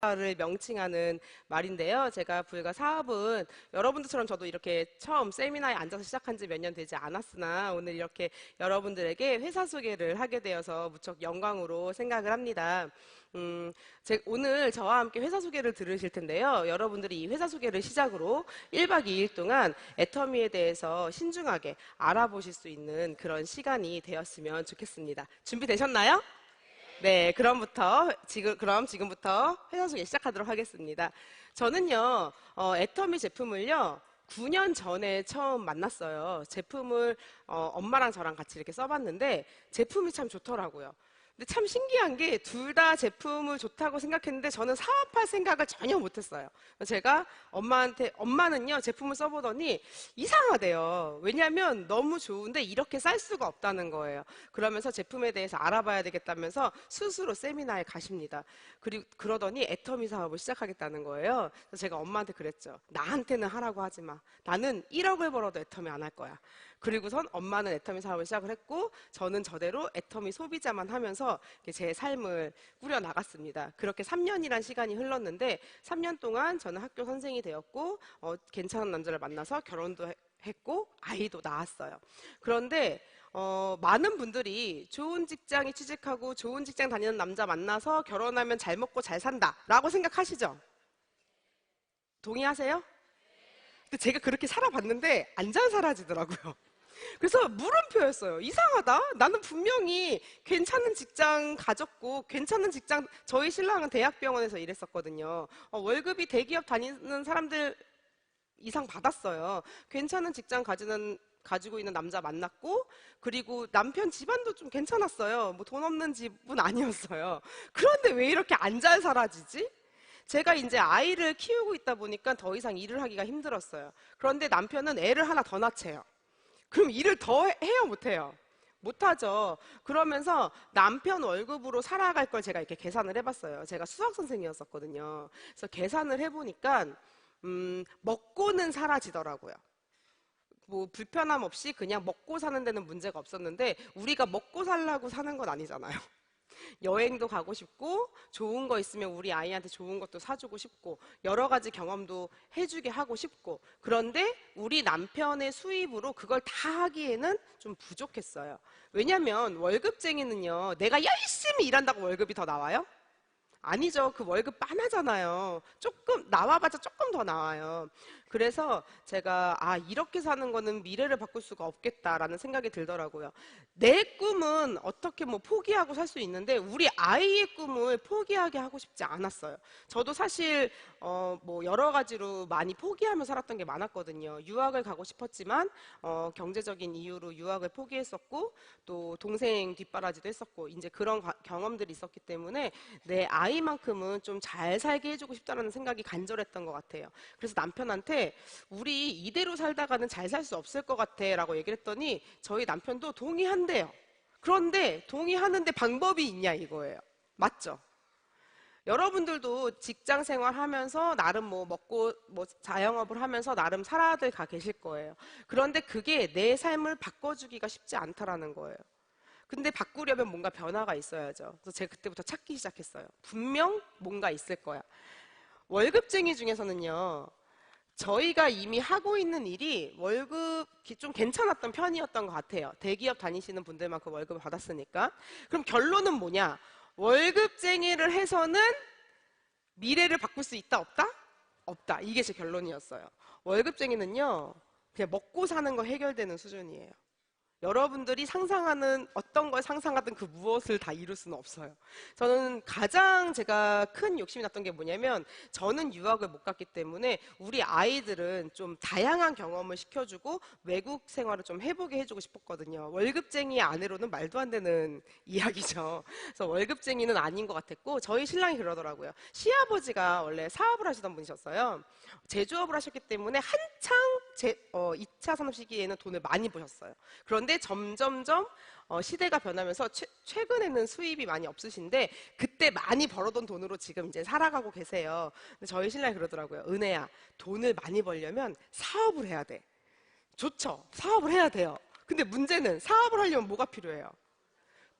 를 명칭하는 말인데요. 제가 불과 사업은 여러분들처럼 저도 이렇게 처음 세미나에 앉아서 시작한 지 몇 년 되지 않았으나 오늘 이렇게 여러분들에게 회사 소개를 하게 되어서 무척 영광으로 생각을 합니다. 오늘 저와 함께 회사 소개를 들으실 텐데요. 여러분들이 이 회사 소개를 시작으로 1박 2일 동안 애터미에 대해서 신중하게 알아보실 수 있는 그런 시간이 되었으면 좋겠습니다. 준비되셨나요? 네, 그럼 지금부터 회사 소개 시작하도록 하겠습니다. 저는요, 애터미 제품을요, 9년 전에 처음 만났어요. 제품을 엄마랑 저랑 같이 이렇게 써봤는데 제품이 참 좋더라고요. 근데 참 신기한 게 둘 다 제품을 좋다고 생각했는데 저는 사업할 생각을 전혀 못했어요. 제가 엄마는요, 제품을 써보더니 이상하대요. 왜냐하면 너무 좋은데 이렇게 쌀 수가 없다는 거예요. 그러면서 제품에 대해서 알아봐야 되겠다면서 스스로 세미나에 가십니다. 그러더니 애터미 사업을 시작하겠다는 거예요. 그래서 제가 엄마한테 그랬죠. 나한테는 하라고 하지 마. 나는 1억을 벌어도 애터미 안 할 거야. 그리고선 엄마는 애터미 사업을 시작을 했고 저는 저대로 애터미 소비자만 하면서 제 삶을 꾸려 나갔습니다. 그렇게 3년이란 시간이 흘렀는데 3년 동안 저는 학교 선생이 되었고 괜찮은 남자를 만나서 결혼도 했고 아이도 낳았어요. 그런데 많은 분들이 좋은 직장에 취직하고 좋은 직장 다니는 남자 만나서 결혼하면 잘 먹고 잘 산다 라고 생각하시죠? 동의하세요? 근데 제가 그렇게 살아봤는데 안 잘 살아지더라고요. 그래서 물음표였어요. 이상하다. 나는 분명히 괜찮은 직장 가졌고 괜찮은 직장, 저희 신랑은 대학병원에서 일했었거든요. 월급이 대기업 다니는 사람들 이상 받았어요. 괜찮은 직장 가지고 있는 남자 만났고 그리고 남편 집안도 좀 괜찮았어요. 뭐 돈 없는 집은 아니었어요. 그런데 왜 이렇게 안 잘 살아지지? 제가 이제 아이를 키우고 있다 보니까 더 이상 일을 하기가 힘들었어요. 그런데 남편은 애를 하나 더 낳채요. 그럼 일을 더 해요, 못해요? 못하죠. 그러면서 남편 월급으로 살아갈 걸 제가 이렇게 계산을 해봤어요. 제가 수학 선생이었었거든요. 그래서 계산을 해보니까 먹고는 사라지더라고요. 뭐 불편함 없이 그냥 먹고 사는 데는 문제가 없었는데 우리가 먹고 살라고 사는 건 아니잖아요. 여행도 가고 싶고 좋은 거 있으면 우리 아이한테 좋은 것도 사주고 싶고 여러 가지 경험도 해주게 하고 싶고 그런데 우리 남편의 수입으로 그걸 다 하기에는 좀 부족했어요. 왜냐면 월급쟁이는요 내가 열심히 일한다고 월급이 더 나와요? 아니죠. 그 월급 빤하잖아요. 조금 나와봤자 조금 더 나와요. 그래서 제가 이렇게 사는 거는 미래를 바꿀 수가 없겠다라는 생각이 들더라고요. 내 꿈은 어떻게 뭐 포기하고 살 수 있는데 우리 아이의 꿈을 포기하게 하고 싶지 않았어요. 저도 사실 뭐 여러 가지로 많이 포기하며 살았던 게 많았거든요. 유학을 가고 싶었지만 경제적인 이유로 유학을 포기했었고 또 동생 뒷바라지도 했었고 이제 그런 경험들이 있었기 때문에 내 아이만큼은 좀 잘 살게 해주고 싶다는 생각이 간절했던 것 같아요. 그래서 남편한테 우리 이대로 살다가는 잘 살 수 없을 것 같아 라고 얘기를 했더니 저희 남편도 동의한대요. 그런데 동의하는데 방법이 있냐 이거예요. 맞죠? 여러분들도 직장 생활하면서 나름 뭐 먹고 뭐 자영업을 하면서 나름 살아들 가 계실 거예요. 그런데 그게 내 삶을 바꿔주기가 쉽지 않다라는 거예요. 근데 바꾸려면 뭔가 변화가 있어야죠. 그래서 제가 그때부터 찾기 시작했어요. 분명 뭔가 있을 거야. 월급쟁이 중에서는요. 저희가 이미 하고 있는 일이 월급이 좀 괜찮았던 편이었던 것 같아요. 대기업 다니시는 분들만큼 월급을 받았으니까. 그럼 결론은 뭐냐? 월급쟁이를 해서는 미래를 바꿀 수 있다, 없다? 없다. 이게 제 결론이었어요. 월급쟁이는요, 그냥 먹고 사는 거 해결되는 수준이에요. 여러분들이 상상하는 어떤 걸 상상하든 그 무엇을 다 이룰 수는 없어요. 저는 가장 제가 큰 욕심이 났던 게 뭐냐면 저는 유학을 못 갔기 때문에 우리 아이들은 좀 다양한 경험을 시켜주고 외국 생활을 좀 해보게 해주고 싶었거든요. 월급쟁이의 아내로는 말도 안 되는 이야기죠. 그래서 월급쟁이는 아닌 것 같았고 저희 신랑이 그러더라고요. 시아버지가 원래 사업을 하시던 분이셨어요. 제조업을 하셨기 때문에 한창 2차 산업 시기에는 돈을 많이 버셨어요. 그런데 점점점 시대가 변하면서 최근에는 수입이 많이 없으신데 그때 많이 벌어둔 돈으로 지금 이제 살아가고 계세요. 근데 저희 신랑이 그러더라고요. 은혜야, 돈을 많이 벌려면 사업을 해야 돼. 좋죠. 사업을 해야 돼요. 근데 문제는 사업을 하려면 뭐가 필요해요?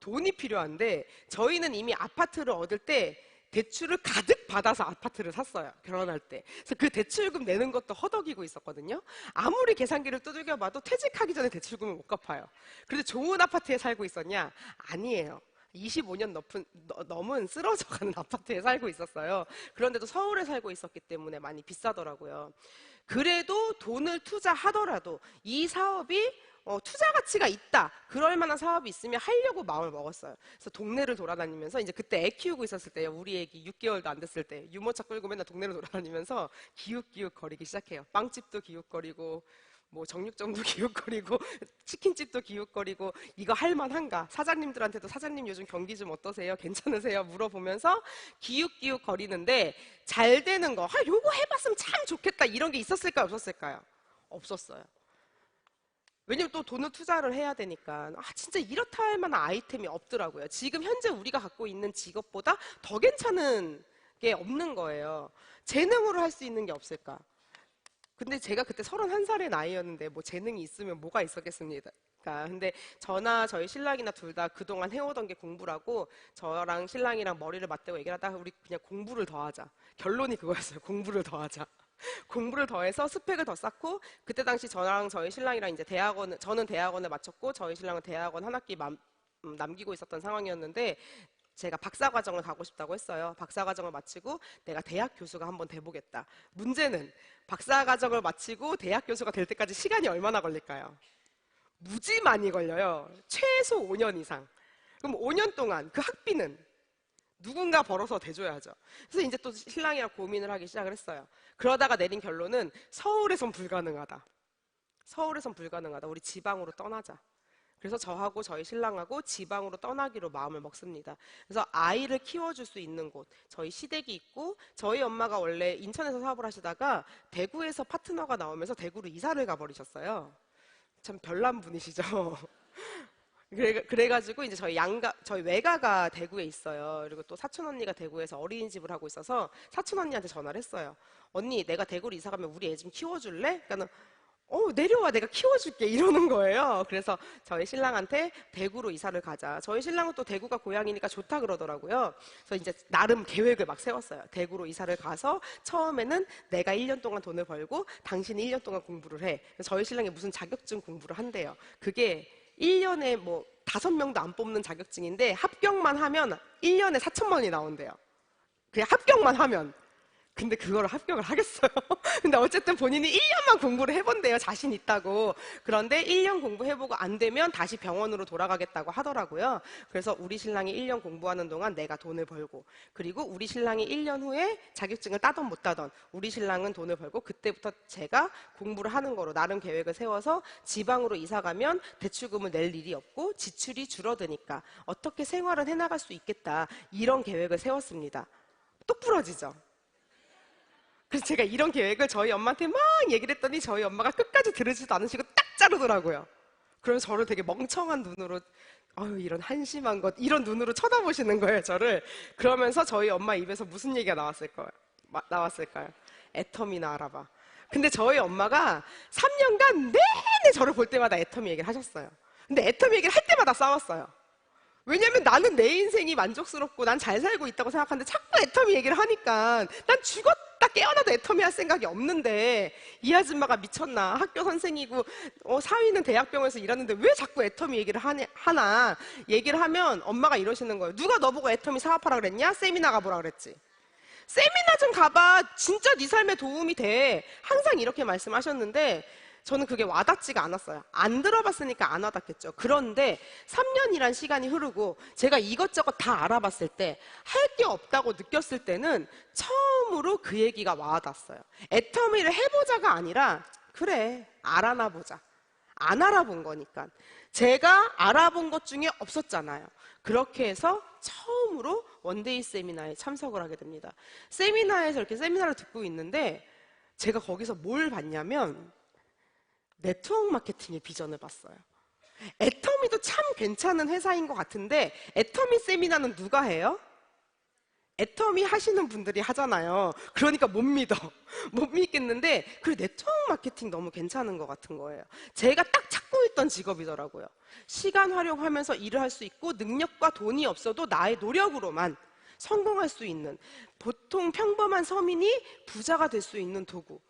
돈이 필요한데 저희는 이미 아파트를 얻을 때 대출을 가득 받아서 아파트를 샀어요. 결혼할 때. 그래서 그 대출금 내는 것도 허덕이고 있었거든요. 아무리 계산기를 두들겨봐도 퇴직하기 전에 대출금을 못 갚아요. 그런데 좋은 아파트에 살고 있었냐? 아니에요. 25년 넘은 쓰러져가는 아파트에 살고 있었어요. 그런데도 서울에 살고 있었기 때문에 많이 비싸더라고요. 그래도 돈을 투자하더라도 이 사업이 투자 가치가 있다. 그럴 만한 사업이 있으면 하려고 마음을 먹었어요. 그래서 동네를 돌아다니면서 이제 그때 애 키우고 있었을 때요. 우리 애기 6개월도 안 됐을 때 유모차 끌고 맨날 동네를 돌아다니면서 기웃기웃 거리기 시작해요. 빵집도 기웃거리고 뭐 정육점도 기웃거리고 치킨집도 기웃거리고 이거 할만한가? 사장님들한테도 사장님 요즘 경기 좀 어떠세요? 괜찮으세요? 물어보면서 기웃기웃 거리는데 잘 되는 거, 요거 해봤으면 참 좋겠다 이런 게 있었을까요? 없었을까요? 없었어요. 왜냐면 또 돈을 투자를 해야 되니까 진짜 이렇다 할 만한 아이템이 없더라고요. 지금 현재 우리가 갖고 있는 직업보다 더 괜찮은 게 없는 거예요. 재능으로 할 수 있는 게 없을까? 근데 제가 그때 31살의 나이였는데 뭐 재능이 있으면 뭐가 있었겠습니까? 근데 저나 저희 신랑이나 둘 다 그동안 해오던 게 공부라고 저랑 신랑이랑 머리를 맞대고 얘기를 하다가 우리 그냥 공부를 더 하자. 결론이 그거였어요. 공부를 더 하자. 공부를 더해서 스펙을 더 쌓고 그때 당시 저랑 저희 신랑이랑 이제 저는 대학원을 마쳤고 저희 신랑은 대학원 한 학기 남기고 있었던 상황이었는데 제가 박사과정을 가고 싶다고 했어요. 박사과정을 마치고 내가 대학 교수가 한번 돼보겠다. 문제는 박사과정을 마치고 대학 교수가 될 때까지 시간이 얼마나 걸릴까요? 무지 많이 걸려요. 최소 5년 이상. 그럼 5년 동안 그 학비는 누군가 벌어서 대줘야죠. 그래서 이제 또 신랑이랑 고민을 하기 시작을 했어요. 그러다가 내린 결론은 서울에선 불가능하다. 서울에선 불가능하다. 우리 지방으로 떠나자. 그래서 저하고 저희 신랑하고 지방으로 떠나기로 마음을 먹습니다. 그래서 아이를 키워줄 수 있는 곳, 저희 시댁이 있고 저희 엄마가 원래 인천에서 사업을 하시다가 대구에서 파트너가 나오면서 대구로 이사를 가버리셨어요. 참 별난 분이시죠. 그래가지고 이제 저희 외가가 대구에 있어요. 그리고 또 사촌 언니가 대구에서 어린이집을 하고 있어서 사촌 언니한테 전화를 했어요. 언니, 내가 대구로 이사 가면 우리 애 좀 키워줄래? 그러니까는 내려와, 내가 키워줄게 이러는 거예요. 그래서 저희 신랑한테 대구로 이사를 가자. 저희 신랑은 또 대구가 고향이니까 좋다 그러더라고요. 그래서 이제 나름 계획을 막 세웠어요. 대구로 이사를 가서 처음에는 내가 1년 동안 돈을 벌고 당신이 1년 동안 공부를 해. 저희 신랑이 무슨 자격증 공부를 한대요. 그게 1년에 뭐 5명도 안 뽑는 자격증인데 합격만 하면 1년에 4천만 원이 나온대요. 그냥 합격만 하면. 근데 그거를 합격을 하겠어요. 근데 어쨌든 본인이 1년만 공부를 해본대요. 자신 있다고. 그런데 1년 공부해보고 안 되면 다시 병원으로 돌아가겠다고 하더라고요. 그래서 우리 신랑이 1년 공부하는 동안 내가 돈을 벌고, 그리고 우리 신랑이 1년 후에 자격증을 따던 못 따던 우리 신랑은 돈을 벌고, 그때부터 제가 공부를 하는 거로 나름 계획을 세워서 지방으로 이사 가면 대출금을 낼 일이 없고 지출이 줄어드니까 어떻게 생활을 해나갈 수 있겠다. 이런 계획을 세웠습니다. 똑 부러지죠? 그래서 제가 이런 계획을 저희 엄마한테 막 얘기를 했더니 저희 엄마가 끝까지 들으지도 않으시고 딱 자르더라고요. 그러면 저를 되게 멍청한 눈으로 이런 한심한 것 이런 눈으로 쳐다보시는 거예요, 저를. 그러면서 저희 엄마 입에서 무슨 얘기가 나왔을까요? 애터미나 알아봐. 근데 저희 엄마가 3년간 내내 저를 볼 때마다 애터미 얘기를 하셨어요. 근데 애터미 얘기를 할 때마다 싸웠어요. 왜냐면 나는 내 인생이 만족스럽고 난 잘 살고 있다고 생각하는데 자꾸 애터미 얘기를 하니까 난 죽었다 깨어나도 애터미 할 생각이 없는데 이 아줌마가 미쳤나. 학교 선생이고 사위는 대학병원에서 일하는데 왜 자꾸 애터미 얘기를 하나. 얘기를 하면 엄마가 이러시는 거예요. 누가 너보고 애터미 사업하라 그랬냐? 세미나 가보라 그랬지. 세미나 좀 가봐. 진짜 네 삶에 도움이 돼. 항상 이렇게 말씀하셨는데 저는 그게 와닿지가 않았어요. 안 들어봤으니까 안 와닿겠죠. 그런데 3년이란 시간이 흐르고 제가 이것저것 다 알아봤을 때 할 게 없다고 느꼈을 때는 처음으로 그 얘기가 와닿았어요. 애터미를 해보자가 아니라 그래, 알아나 보자. 안 알아본 거니까. 제가 알아본 것 중에 없었잖아요. 그렇게 해서 처음으로 원데이 세미나에 참석을 하게 됩니다. 세미나에서 이렇게 세미나를 듣고 있는데 제가 거기서 뭘 봤냐면 네트워크 마케팅의 비전을 봤어요. 애터미도 참 괜찮은 회사인 것 같은데 애터미 세미나는 누가 해요? 애터미 하시는 분들이 하잖아요. 그러니까 못 믿어. 못 믿겠는데 그래, 네트워크 마케팅 너무 괜찮은 것 같은 거예요. 제가 딱 찾고 있던 직업이더라고요. 시간 활용하면서 일을 할 수 있고 능력과 돈이 없어도 나의 노력으로만 성공할 수 있는, 보통 평범한 서민이 부자가 될 수 있는 도구.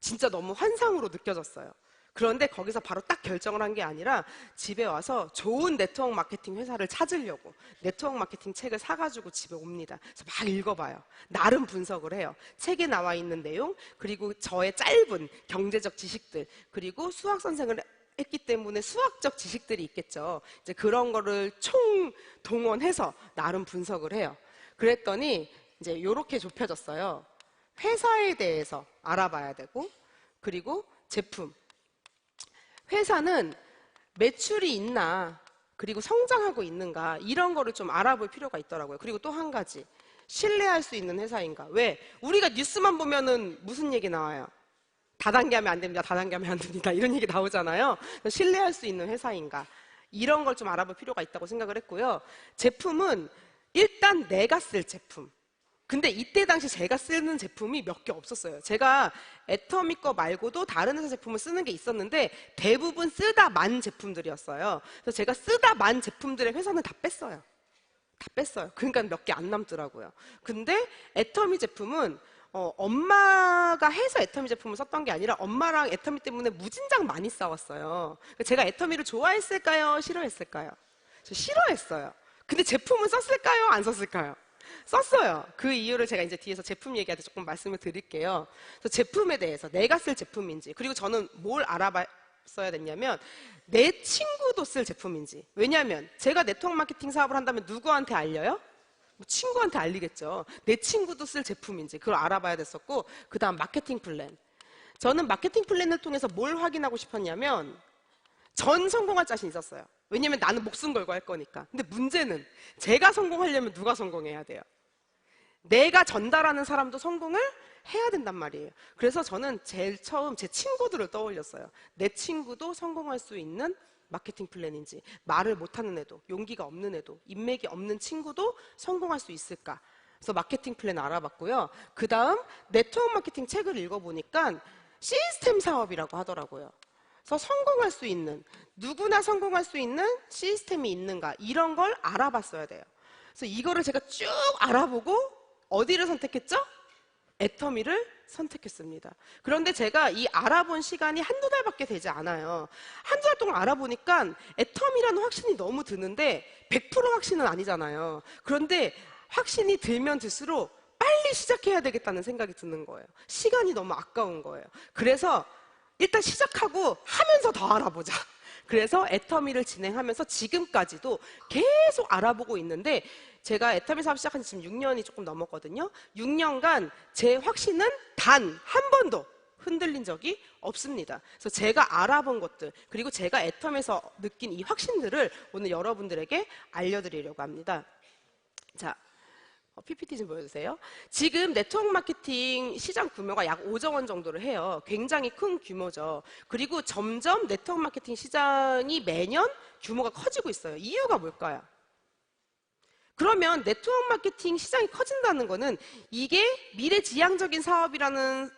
진짜 너무 환상으로 느껴졌어요. 그런데 거기서 바로 딱 결정을 한 게 아니라 집에 와서 좋은 네트워크 마케팅 회사를 찾으려고 네트워크 마케팅 책을 사가지고 집에 옵니다. 그래서 막 읽어봐요. 나름 분석을 해요. 책에 나와 있는 내용, 그리고 저의 짧은 경제적 지식들, 그리고 수학 선생을 했기 때문에 수학적 지식들이 있겠죠. 이제 그런 거를 총동원해서 나름 분석을 해요. 그랬더니 이제 이렇게 좁혀졌어요. 회사에 대해서 알아봐야 되고, 그리고 제품. 회사는 매출이 있나, 그리고 성장하고 있는가, 이런 거를 좀 알아볼 필요가 있더라고요. 그리고 또 한 가지, 신뢰할 수 있는 회사인가. 왜? 우리가 뉴스만 보면은 무슨 얘기 나와요? 다단계하면 안 됩니다. 다단계하면 안 됩니다. 이런 얘기 나오잖아요. 신뢰할 수 있는 회사인가. 이런 걸 좀 알아볼 필요가 있다고 생각을 했고요. 제품은 일단 내가 쓸 제품. 근데 이때 당시 제가 쓰는 제품이 몇 개 없었어요. 제가 애터미 거 말고도 다른 회사 제품을 쓰는 게 있었는데 대부분 쓰다 만 제품들이었어요. 그래서 제가 쓰다 만 제품들의 회사는 다 뺐어요. 다 뺐어요. 그러니까 몇 개 안 남더라고요. 근데 애터미 제품은 엄마가 해서 애터미 제품을 썼던 게 아니라 엄마랑 애터미 때문에 무진장 많이 싸웠어요. 제가 애터미를 좋아했을까요? 싫어했을까요? 저 싫어했어요. 근데 제품은 썼을까요? 안 썼을까요? 썼어요. 그 이유를 제가 이제 뒤에서 제품 얘기할 때 조금 말씀을 드릴게요. 그래서 제품에 대해서 내가 쓸 제품인지, 그리고 저는 뭘 알아봤어야 됐냐면 내 친구도 쓸 제품인지. 왜냐하면 제가 네트워크 마케팅 사업을 한다면 누구한테 알려요? 뭐 친구한테 알리겠죠. 내 친구도 쓸 제품인지 그걸 알아봐야 됐었고, 그 다음 마케팅 플랜. 저는 마케팅 플랜을 통해서 뭘 확인하고 싶었냐면 전 성공할 자신 있었어요. 왜냐면 나는 목숨 걸고 할 거니까. 근데 문제는 제가 성공하려면 누가 성공해야 돼요? 내가 전달하는 사람도 성공을 해야 된단 말이에요. 그래서 저는 제일 처음 제 친구들을 떠올렸어요. 내 친구도 성공할 수 있는 마케팅 플랜인지, 말을 못하는 애도, 용기가 없는 애도, 인맥이 없는 친구도 성공할 수 있을까? 그래서 마케팅 플랜 알아봤고요. 그 다음 네트워크 마케팅 책을 읽어보니까 시스템 사업이라고 하더라고요. 그래서 성공할 수 있는, 누구나 성공할 수 있는 시스템이 있는가, 이런 걸 알아봤어야 돼요. 그래서 이거를 제가 쭉 알아보고 어디를 선택했죠? 애터미를 선택했습니다. 그런데 제가 이 알아본 시간이 한두 달밖에 되지 않아요. 한두 달 동안 알아보니까 애터미라는 확신이 너무 드는데 100% 확신은 아니잖아요. 그런데 확신이 들면 들수록 빨리 시작해야 되겠다는 생각이 드는 거예요. 시간이 너무 아까운 거예요. 그래서 일단 시작하고 하면서 더 알아보자. 그래서 애터미를 진행하면서 지금까지도 계속 알아보고 있는데, 제가 애터미 사업 시작한 지 지금 6년이 조금 넘었거든요. 6년간 제 확신은 단 한 번도 흔들린 적이 없습니다. 그래서 제가 알아본 것들, 그리고 제가 애터미에서 느낀 이 확신들을 오늘 여러분들에게 알려드리려고 합니다. 자, PPT 좀 보여주세요. 지금 네트워크 마케팅 시장 규모가 약 5조 원 정도를 해요. 굉장히 큰 규모죠. 그리고 점점 네트워크 마케팅 시장이 매년 규모가 커지고 있어요. 이유가 뭘까요? 그러면 네트워크 마케팅 시장이 커진다는 거는 이게 미래지향적인 사업이라는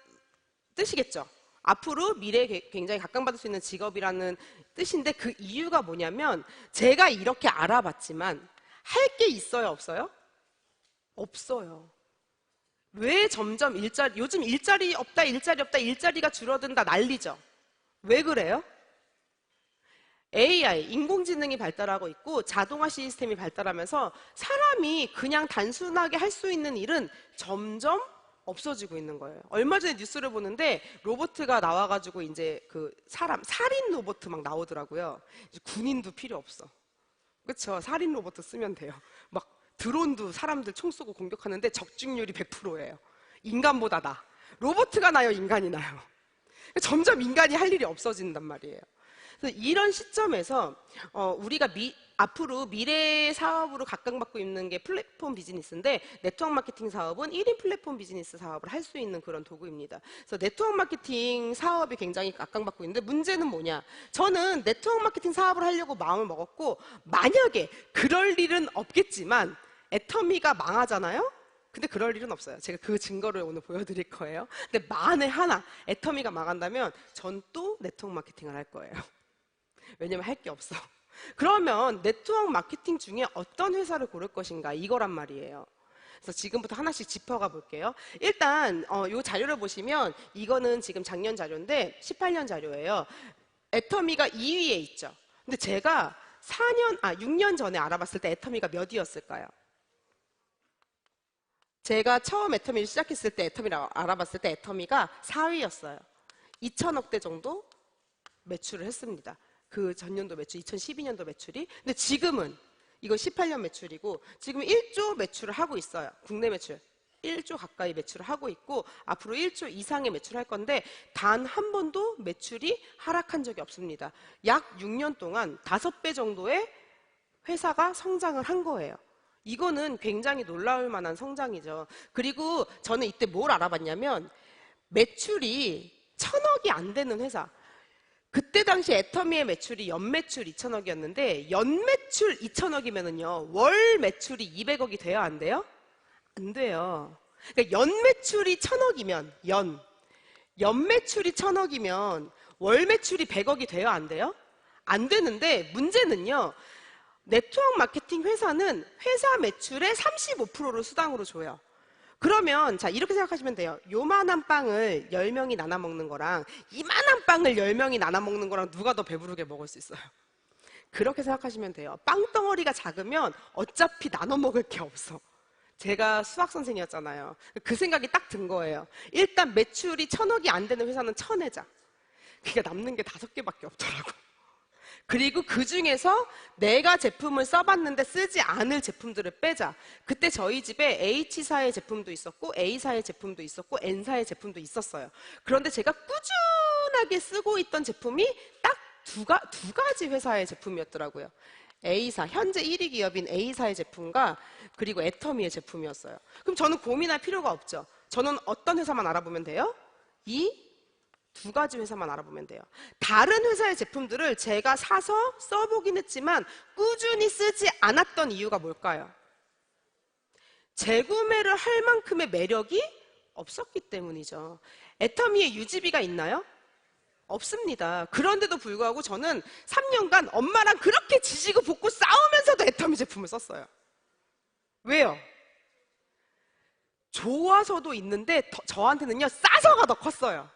뜻이겠죠. 앞으로 미래에 굉장히 각광받을 수 있는 직업이라는 뜻인데, 그 이유가 뭐냐면 제가 이렇게 알아봤지만 할 게 있어요, 없어요? 없어요. 왜 점점 요즘 일자리 없다, 일자리 없다, 일자리가 줄어든다 난리죠. 왜 그래요? AI, 인공지능이 발달하고 있고 자동화 시스템이 발달하면서 사람이 그냥 단순하게 할 수 있는 일은 점점 없어지고 있는 거예요. 얼마 전에 뉴스를 보는데 로봇가 나와가지고 이제 그 살인 로봇 막 나오더라고요. 이제 군인도 필요 없어. 그렇죠? 살인 로봇 쓰면 돼요. 막 드론도 사람들 총 쏘고 공격하는데 적중률이 100%예요. 인간보다 나. 로봇가 나요, 인간이 나요. 점점 인간이 할 일이 없어진단 말이에요. 그래서 이런 시점에서 우리가 앞으로 미래 사업으로 각광받고 있는 게 플랫폼 비즈니스인데, 네트워크 마케팅 사업은 1인 플랫폼 비즈니스 사업을 할 수 있는 그런 도구입니다. 그래서 네트워크 마케팅 사업이 굉장히 각광받고 있는데, 문제는 뭐냐? 저는 네트워크 마케팅 사업을 하려고 마음을 먹었고, 만약에 그럴 일은 없겠지만 애터미가 망하잖아요? 근데 그럴 일은 없어요. 제가 그 증거를 오늘 보여드릴 거예요. 근데 만에 하나 애터미가 망한다면 전 또 네트워크 마케팅을 할 거예요. 왜냐면 할 게 없어. 그러면 네트워크 마케팅 중에 어떤 회사를 고를 것인가, 이거란 말이에요. 그래서 지금부터 하나씩 짚어가 볼게요. 일단 이 자료를 보시면 이거는 지금 작년 자료인데 18년 자료예요. 애터미가 2위에 있죠. 근데 제가 6년 전에 알아봤을 때 애터미가 몇 위였을까요? 제가 처음 애터미를 시작했을 때 애터미를 알아봤을 때 애터미가 4위였어요. 2천억대 정도 매출을 했습니다. 그 전년도 매출, 2012년도 매출이. 근데 지금은 이거 18년 매출이고 지금 1조 매출을 하고 있어요. 국내 매출 1조 가까이 매출을 하고 있고 앞으로 1조 이상의 매출을 할 건데 단 한 번도 매출이 하락한 적이 없습니다. 약 6년 동안 5배 정도의 회사가 성장을 한 거예요. 이거는 굉장히 놀라울 만한 성장이죠. 그리고 저는 이때 뭘 알아봤냐면 매출이 1,000억이 안 되는 회사. 그때 당시 애터미의 매출이 연매출 2천억이었는데 연매출 2천억이면은요 월 매출이 200억이 돼야 안 돼요? 안 돼요. 그러니까 연매출이 1,000억이면 연매출이 1,000억이면 월 매출이 100억이 돼야 안 돼요? 안 되는데 문제는요 네트워크 마케팅 회사는 회사 매출의 35%를 수당으로 줘요. 그러면 자 이렇게 생각하시면 돼요. 요만한 빵을 10명이 나눠 먹는 거랑 이만한 빵을 10명이 나눠 먹는 거랑 누가 더 배부르게 먹을 수 있어요? 그렇게 생각하시면 돼요. 빵덩어리가 작으면 어차피 나눠 먹을 게 없어. 제가 수학 선생이었잖아요. 그 생각이 딱 든 거예요. 일단 매출이 1,000억이 안 되는 회사는 쳐내자. 그러니까 남는 게 5개밖에 없더라고. 그리고 그 중에서 내가 제품을 써봤는데 쓰지 않을 제품들을 빼자. 그때 저희 집에 H사의 제품도 있었고 A사의 제품도 있었고 N사의 제품도 있었어요. 그런데 제가 꾸준하게 쓰고 있던 제품이 딱 두 가지 회사의 제품이었더라고요. A사, 현재 1위 기업인 A사의 제품과 그리고 애터미의 제품이었어요. 그럼 저는 고민할 필요가 없죠. 저는 어떤 회사만 알아보면 돼요? 이 2가지 회사만 알아보면 돼요. 다른 회사의 제품들을 제가 사서 써보긴 했지만 꾸준히 쓰지 않았던 이유가 뭘까요? 재구매를 할 만큼의 매력이 없었기 때문이죠. 애터미의 유지비가 있나요? 없습니다. 그런데도 불구하고 저는 3년간 엄마랑 그렇게 지지고 볶고 싸우면서도 애터미 제품을 썼어요. 왜요? 좋아서도 있는데 저한테는요 싸서가 더 컸어요.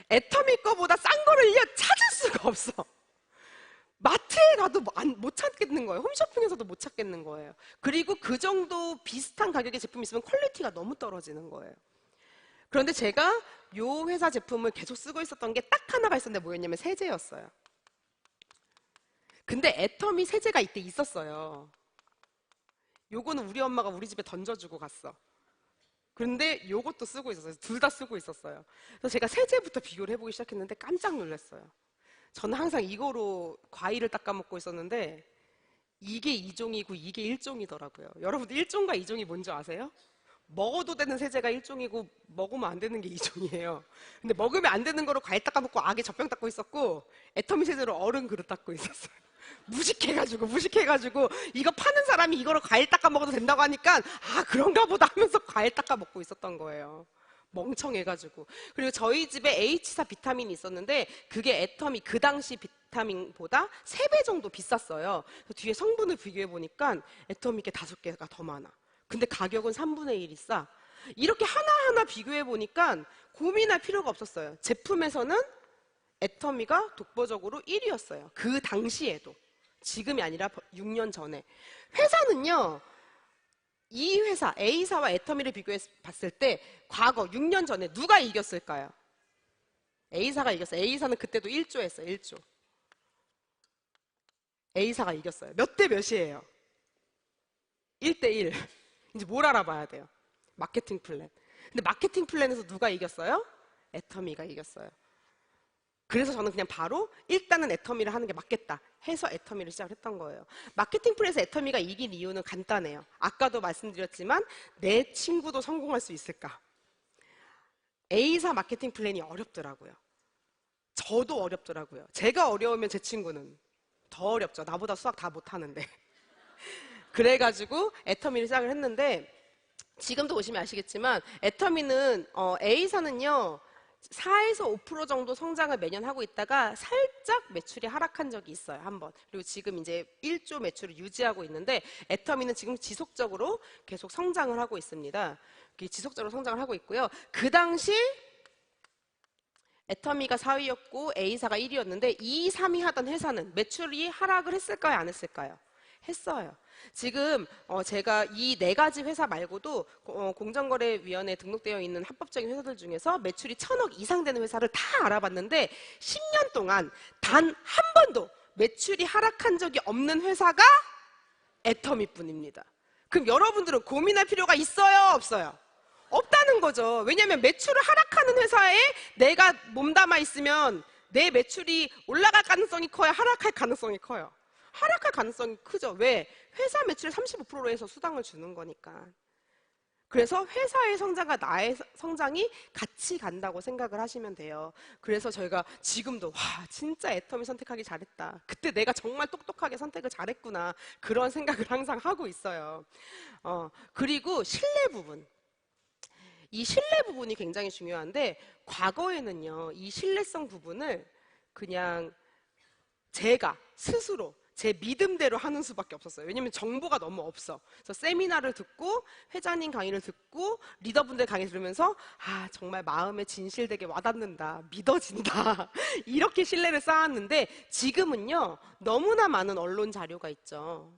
애터미 거보다 싼 거를요 찾을 수가 없어. 마트에 가도 못 찾겠는 거예요. 홈쇼핑에서도 못 찾겠는 거예요. 그리고 그 정도 비슷한 가격의 제품이 있으면 퀄리티가 너무 떨어지는 거예요. 그런데 제가 요 회사 제품을 계속 쓰고 있었던 게 딱 하나가 있었는데 뭐였냐면 세제였어요. 근데 애터미 세제가 이때 있었어요. 요거는 우리 엄마가 우리 집에 던져주고 갔어. 그런데 요것도 쓰고 있었어요. 둘 다 쓰고 있었어요. 그래서 제가 세제부터 비교를 해보기 시작했는데 깜짝 놀랐어요. 저는 항상 이거로 과일을 닦아 먹고 있었는데 이게 2종이고 이게 1종이더라고요. 여러분들 1종과 2종이 뭔지 아세요? 먹어도 되는 세제가 1종이고 먹으면 안 되는 게 2종이에요. 근데 먹으면 안 되는 거로 과일 닦아 먹고 아기 젖병 닦고 있었고 애터미 세제로 어른 그릇 닦고 있었어요. 무식해가지고 이거 파는 사람이 이거로 과일 닦아 먹어도 된다고 하니까 아 그런가 보다 하면서 과일 닦아 먹고 있었던 거예요. 멍청해가지고. 그리고 저희 집에 H사 비타민이 있었는데 그게 애터미 그 당시 비타민보다 3배 정도 비쌌어요. 뒤에 성분을 비교해 보니까 애터미 게 5개가 더 많아. 근데 가격은 3분의 1이 싸. 이렇게 하나하나 비교해 보니까 고민할 필요가 없었어요. 제품에서는 애터미가 독보적으로 1위였어요. 그 당시에도. 지금이 아니라 6년 전에. 회사는요. 이 회사 A사와 애터미를 비교해 봤을 때 과거 6년 전에 누가 이겼을까요? A사가 이겼어요. A사는 그때도 1조 했어요. 1조. A사가 이겼어요. 몇 대 몇이에요? 1대1. 이제 뭘 알아봐야 돼요? 마케팅 플랜. 근데 마케팅 플랜에서 누가 이겼어요? 애터미가 이겼어요. 그래서 저는 그냥 바로 일단은 애터미를 하는 게 맞겠다 해서 애터미를 시작을 했던 거예요. 마케팅 플랜에서 애터미가 이긴 이유는 간단해요. 아까도 말씀드렸지만 내 친구도 성공할 수 있을까? A사 마케팅 플랜이 어렵더라고요. 저도 어렵더라고요. 제가 어려우면 제 친구는 더 어렵죠. 나보다 수학 다 못하는데. 그래가지고 애터미를 시작을 했는데 지금도 보시면 아시겠지만 애터미는 A사는요 4에서 5% 정도 성장을 매년 하고 있다가 살짝 매출이 하락한 적이 있어요, 한 번. 그리고 지금 이제 1조 매출을 유지하고 있는데 애터미는 지금 지속적으로 계속 성장을 하고 있습니다. 지속적으로 성장을 하고 있고요. 그 당시 애터미가 4위였고 A사가 1위였는데 2, 3위 하던 회사는 매출이 하락을 했을까요, 안 했을까요? 했어요. 지금 제가 이 네 가지 회사 말고도 공정거래위원회에 등록되어 있는 합법적인 회사들 중에서 매출이 1,000억 이상 되는 회사를 다 알아봤는데 10년 동안 단 한 번도 매출이 하락한 적이 없는 회사가 애터미뿐입니다. 그럼 여러분들은 고민할 필요가 있어요, 없어요? 없다는 거죠. 왜냐하면 매출을 하락하는 회사에 내가 몸담아 있으면 내 매출이 올라갈 가능성이 커요, 하락할 가능성이 커요? 하락할 가능성이 크죠. 왜? 회사 매출 35%로 해서 수당을 주는 거니까. 그래서 회사의 성장과 나의 성장이 같이 간다고 생각을 하시면 돼요. 그래서 저희가 지금도 와 진짜 애터미 선택하기 잘했다. 그때 내가 정말 똑똑하게 선택을 잘했구나. 그런 생각을 항상 하고 있어요. 그리고 신뢰 부분. 이 신뢰 부분이 굉장히 중요한데 과거에는요. 이 신뢰성 부분을 그냥 제가 스스로 제 믿음대로 하는 수밖에 없었어요. 왜냐면 정보가 너무 없어. 그래서 세미나를 듣고 회장님 강의를 듣고 리더분들 강의 들으면서 아 정말 마음에 진실되게 와닿는다. 믿어진다. 이렇게 신뢰를 쌓았는데 지금은요. 너무나 많은 언론 자료가 있죠.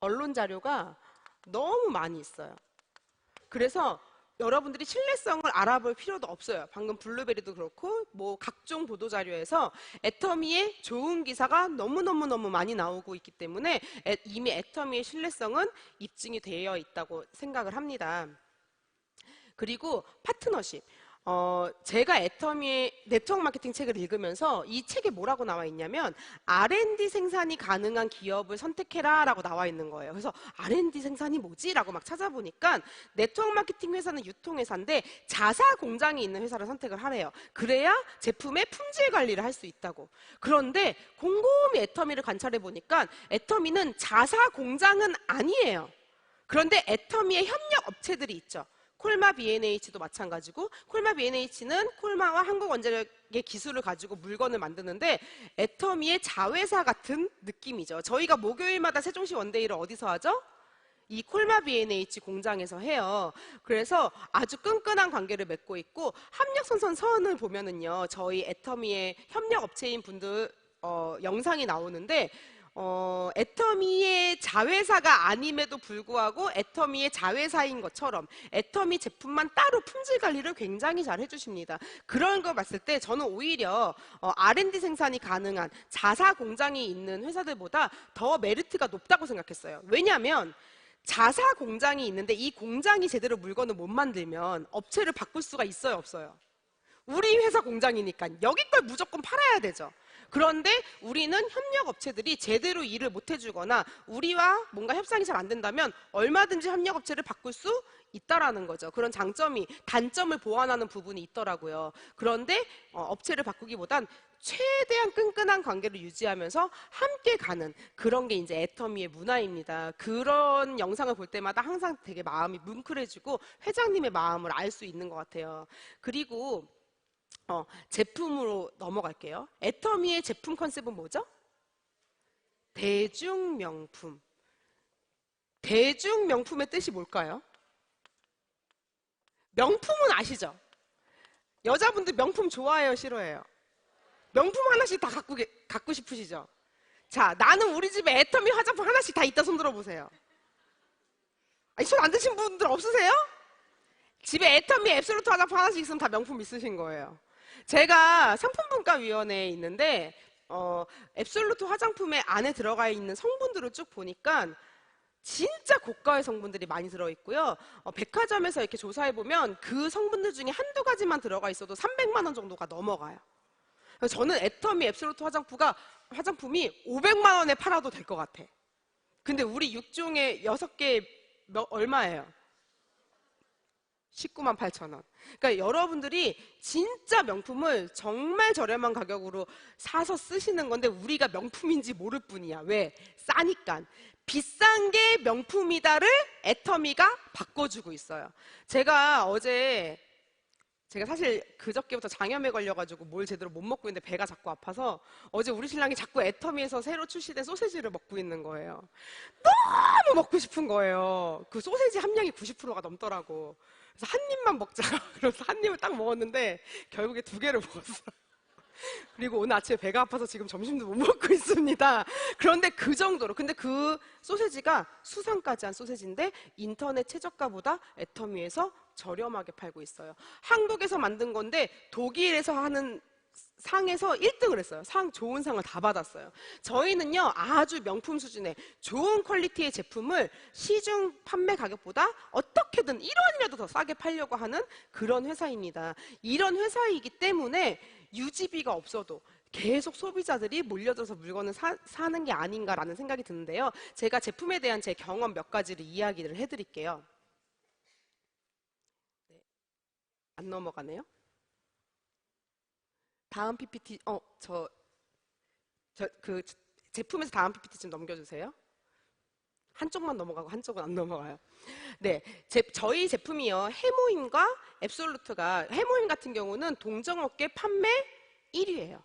언론 자료가 너무 많이 있어요. 그래서 여러분들이 신뢰성을 알아볼 필요도 없어요. 방금 블루베리도 그렇고 뭐 각종 보도자료에서 애터미의 좋은 기사가 너무너무 많이 나오고 있기 때문에 이미 애터미의 신뢰성은 입증이 되어 있다고 생각을 합니다. 그리고 파트너십. 제가 애터미의 네트워크 마케팅 책을 읽으면서 이 책에 뭐라고 나와 있냐면 R&D 생산이 가능한 기업을 선택해라 라고 나와 있는 거예요. 그래서 R&D 생산이 뭐지? 라고 막 찾아보니까 네트워크 마케팅 회사는 유통회사인데 자사 공장이 있는 회사를 선택을 하래요. 그래야 제품의 품질 관리를 할 수 있다고. 그런데 곰곰이 애터미를 관찰해 보니까 애터미는 자사 공장은 아니에요. 그런데 애터미의 협력 업체들이 있죠. 콜마 B&H도 마찬가지고 콜마 B&H는 콜마와 한국원자력의 기술을 가지고 물건을 만드는데 애터미의 자회사 같은 느낌이죠. 저희가 목요일마다 세종시 원데이를 어디서 하죠? 이 콜마 B&H 공장에서 해요. 그래서 아주 끈끈한 관계를 맺고 있고 합력선선선을 보면은요. 저희 애터미의 협력업체인 분들 영상이 나오는데 애터미의 자회사가 아님에도 불구하고 애터미의 자회사인 것처럼 애터미 제품만 따로 품질 관리를 굉장히 잘 해주십니다. 그런 거 봤을 때 저는 오히려 R&D 생산이 가능한 자사 공장이 있는 회사들보다 더 메리트가 높다고 생각했어요. 왜냐하면 자사 공장이 있는데 이 공장이 제대로 물건을 못 만들면 업체를 바꿀 수가 있어요, 없어요? 우리 회사 공장이니까 여기 걸 무조건 팔아야 되죠. 그런데 우리는 협력 업체들이 제대로 일을 못 해주거나 우리와 뭔가 협상이 잘 안 된다면 얼마든지 협력 업체를 바꿀 수 있다라는 거죠. 그런 단점을 보완하는 부분이 있더라고요. 그런데 업체를 바꾸기보단 최대한 끈끈한 관계를 유지하면서 함께 가는 그런 게 이제 애터미의 문화입니다. 그런 영상을 볼 때마다 항상 되게 마음이 뭉클해지고 회장님의 마음을 알 수 있는 것 같아요. 그리고 제품으로 넘어갈게요. 애터미의 제품 컨셉은 뭐죠? 대중명품. 대중명품의 뜻이 뭘까요? 명품은 아시죠? 여자분들 명품 좋아해요, 싫어해요? 명품 하나씩 다 갖고 싶으시죠? 자, 나는 우리 집에 애터미 화장품 하나씩 다 있다 손 들어보세요. 아니, 손 안 드신 분들 없으세요? 집에 애터미 앱솔루트 화장품 하나씩 있으면 다 명품 있으신 거예요. 제가 상품분과위원회에 있는데 앱솔루트 화장품의 안에 들어가 있는 성분들을 쭉 보니까 진짜 고가의 성분들이 많이 들어있고요. 백화점에서 이렇게 조사해보면 그 성분들 중에 한두 가지만 들어가 있어도 300만 원 정도가 넘어가요. 그래서 저는 애터미 앱솔루트 화장품이 500만 원에 팔아도 될 것 같아. 근데 우리 6종에 6개 얼마예요? 19만 8천 원. 그러니까 여러분들이 진짜 명품을 정말 저렴한 가격으로 사서 쓰시는 건데 우리가 명품인지 모를 뿐이야. 왜? 싸니까. 비싼 게 명품이다를 애터미가 바꿔주고 있어요. 제가 어제 제가 사실 그저께부터 장염에 걸려가지고 뭘 제대로 못 먹고 있는데 배가 자꾸 아파서 어제 우리 신랑이 자꾸 애터미에서 새로 출시된 소세지를 먹고 있는 거예요. 너무 먹고 싶은 거예요. 그 소세지 함량이 90%가 넘더라고. 그래서 한 입만 먹자. 그래서 한 입을 딱 먹었는데 결국에 두 개를 먹었어요. 그리고 오늘 아침에 배가 아파서 지금 점심도 못 먹고 있습니다. 그런데 그 정도로. 근데 그 소세지가 수상까지 한 소세지인데 인터넷 최저가보다 애터미에서 저렴하게 팔고 있어요. 한국에서 만든 건데 독일에서 하는 상에서 1등을 했어요. 상 좋은 상을 다 받았어요. 저희는요 아주 명품 수준의 좋은 퀄리티의 제품을 시중 판매 가격보다 어떻게든 1원이라도 더 싸게 팔려고 하는 그런 회사입니다. 이런 회사이기 때문에 유지비가 없어도 계속 소비자들이 몰려들어서 물건을 사는 게 아닌가라는 생각이 드는데요. 제가 제품에 대한 제 경험 몇 가지를 이야기를 해드릴게요. 네, 안 넘어가네요. 다음 PPT, 그 제품에서 다음 PPT 좀 넘겨주세요. 한쪽만 넘어가고 한쪽은 안 넘어가요. 네, 저희 제품이요. 해모임과 앱솔루트가, 해모임 같은 경우는 동정업계 판매 1위예요.